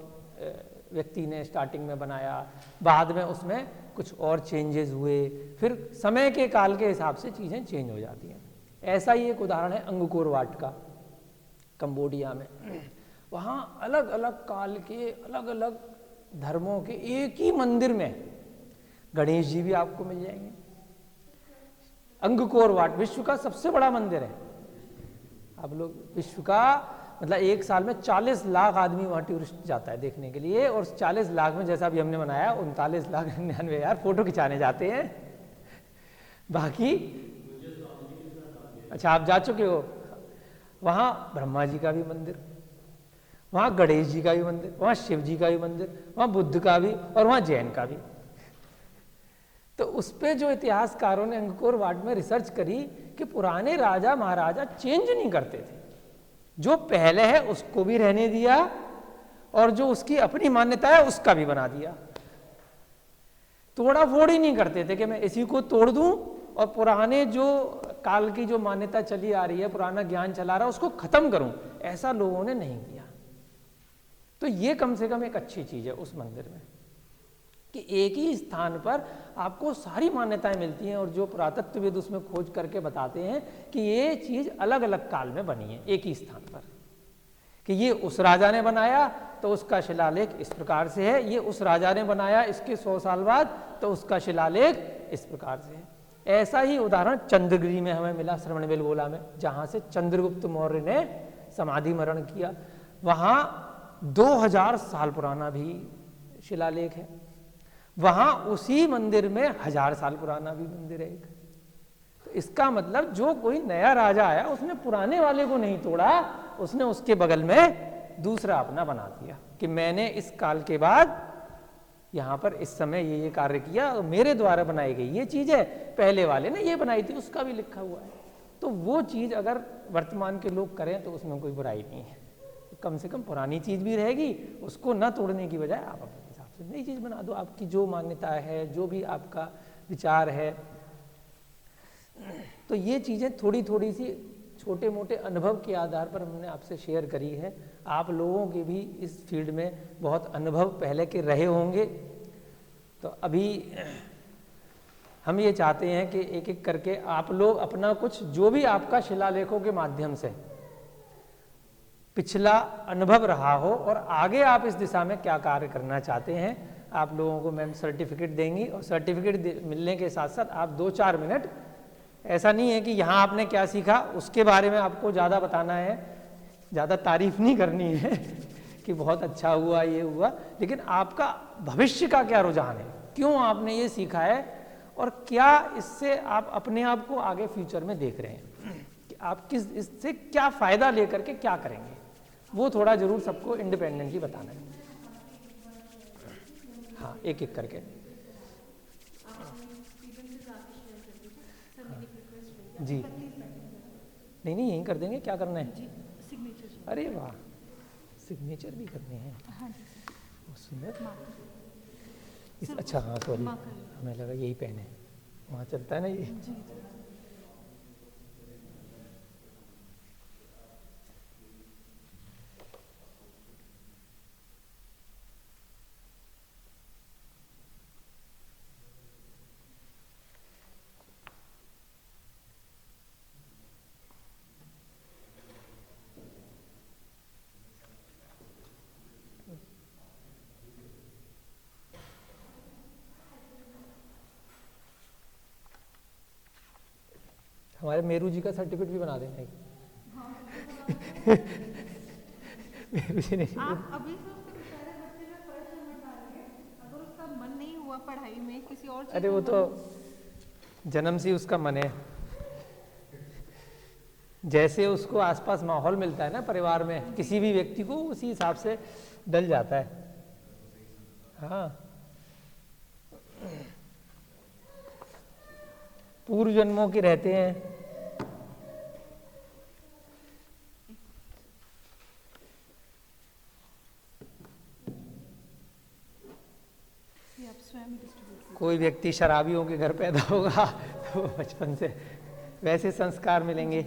व्यक्ति ने स्टार्टिंग में बनाया, बाद में उसमें कुछ और चेंजेस हुए, फिर समय के काल के हिसाब से चीज़ें चेंज हो जाती हैं। ऐसा ही एक उदाहरण है अंगकोर वाट का, कंबोडिया में। वहाँ अलग अलग काल के अलग अलग धर्मों के एक ही मंदिर में गणेश जी भी आपको मिल जाएंगे। अंगकोर वाट विश्व का सबसे बड़ा मंदिर है। आप लोग विश्व का मतलब एक साल में 40 लाख आदमी वहाँ टूरिस्ट जाता है देखने के लिए, और 40 लाख में जैसा अभी हमने बनाया 39,99,000 फोटो खिंचाने जाते हैं। बाकी अच्छा आप जा चुके हो वहाँ ब्रह्मा जी का भी मंदिर, वहाँ गणेश जी का भी मंदिर, वहाँ शिव जी का भी मंदिर, वहाँ बुद्ध का भी और वहाँ जैन का भी। तो उस पे जो इतिहासकारों ने अंगकोर वाट में रिसर्च करी कि पुराने राजा महाराजा चेंज नहीं करते थे, जो पहले है उसको भी रहने दिया और जो उसकी अपनी मान्यता है उसका भी बना दिया। तोड़ा फोड़ ही नहीं करते थे कि मैं इसी को तोड़ दूं और पुराने जो काल की जो मान्यता चली आ रही है, पुराना ज्ञान चला रहा है, उसको खत्म करूं, ऐसा लोगों ने नहीं किया। तो ये कम से कम एक अच्छी चीज है उस मंदिर में कि एक ही स्थान पर आपको सारी मान्यताएं मिलती हैं और जो पुरातत्वविद उसमें खोज करके बताते हैं कि ये चीज अलग अलग काल में बनी है एक ही स्थान पर, कि ये उस राजा ने बनाया तो उसका शिलालेख इस प्रकार से है, ये उस राजा ने बनाया इसके 100 साल बाद तो उसका शिलालेख इस प्रकार से है। ऐसा ही उदाहरण चंद्रगिरी में हमें मिला, श्रवणबेलगोला में, जहां से चंद्रगुप्त मौर्य ने समाधि मरण किया। वहां 2000 साल पुराना भी शिलालेख है, वहां उसी मंदिर में 1000 साल पुराना भी मंदिर है एक। तो इसका मतलब जो कोई नया राजा आया उसने पुराने वाले को नहीं तोड़ा, उसने उसके बगल में दूसरा अपना बना दिया कि मैंने इस काल के बाद यहाँ पर इस समय ये कार्य किया और मेरे द्वारा बनाई गई ये चीज है, पहले वाले ने ये बनाई थी उसका भी लिखा हुआ है। तो वो चीज अगर वर्तमान के लोग करें तो उसमें कोई बुराई नहीं है, कम से कम पुरानी चीज भी रहेगी, उसको न तोड़ने की बजाय आप अपने हिसाब से नई चीज बना दो। आपकी जो मान्यता है, जो भी आपका विचार है, तो ये चीजें थोड़ी थोड़ी सी छोटे मोटे अनुभव के आधार पर हमने आपसे शेयर करी है। आप लोगों के भी इस फील्ड में बहुत अनुभव पहले के रहे होंगे, तो अभी हम ये चाहते हैं कि एक एक करके आप लोग अपना कुछ जो भी आपका शिलालेखों के माध्यम से पिछला अनुभव रहा हो और आगे आप इस दिशा में क्या कार्य करना चाहते हैं, आप लोगों को मैम सर्टिफिकेट देंगी और सर्टिफिकेट मिलने के साथ साथ आप 2-4 मिनट, ऐसा नहीं है कि यहाँ आपने क्या सीखा उसके बारे में आपको ज़्यादा बताना है, ज़्यादा तारीफ नहीं करनी है कि बहुत अच्छा हुआ ये हुआ, लेकिन आपका भविष्य का क्या रुझान है, क्यों आपने ये सीखा है और क्या इससे आप अपने आप को आगे फ्यूचर में देख रहे हैं कि आप किस इससे क्या फ़ायदा लेकर के क्या करेंगे, वो थोड़ा जरूर सबको इंडिपेंडेंटली बताना है। हाँ, एक एक करके। जी नहीं नहीं यहीं कर देंगे, क्या करना है? सिग्नेचर। अरे वाह, सिग्नेचर भी करने हैं, बहुत सुंदर। अच्छा हाँ सॉरी, हमें लगा यही पेन है, वहाँ चलता है ना ये। हमारे मेरू जी का सर्टिफिकेट भी बना देना है। मेरू जी नहीं, आप अभी से उसके बेचारे बच्चे में प्रेशर मत डालिए, अगर उसका मन नहीं हुआ पढ़ाई में किसी और चीज, अरे वो तो जन्म से उसका मन है, जैसे उसको आसपास माहौल मिलता है ना परिवार में किसी भी व्यक्ति को, उसी हिसाब से डल जाता है। हाँ, पूर्व जन्मों के रहते हैं। कोई व्यक्ति शराबियों के घर पैदा होगा तो बचपन से वैसे संस्कार मिलेंगे।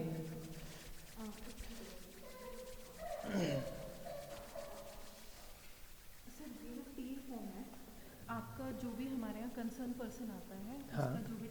आपका जो भी हमारे यहाँ कंसर्न पर्सन आता है, उसका जो भी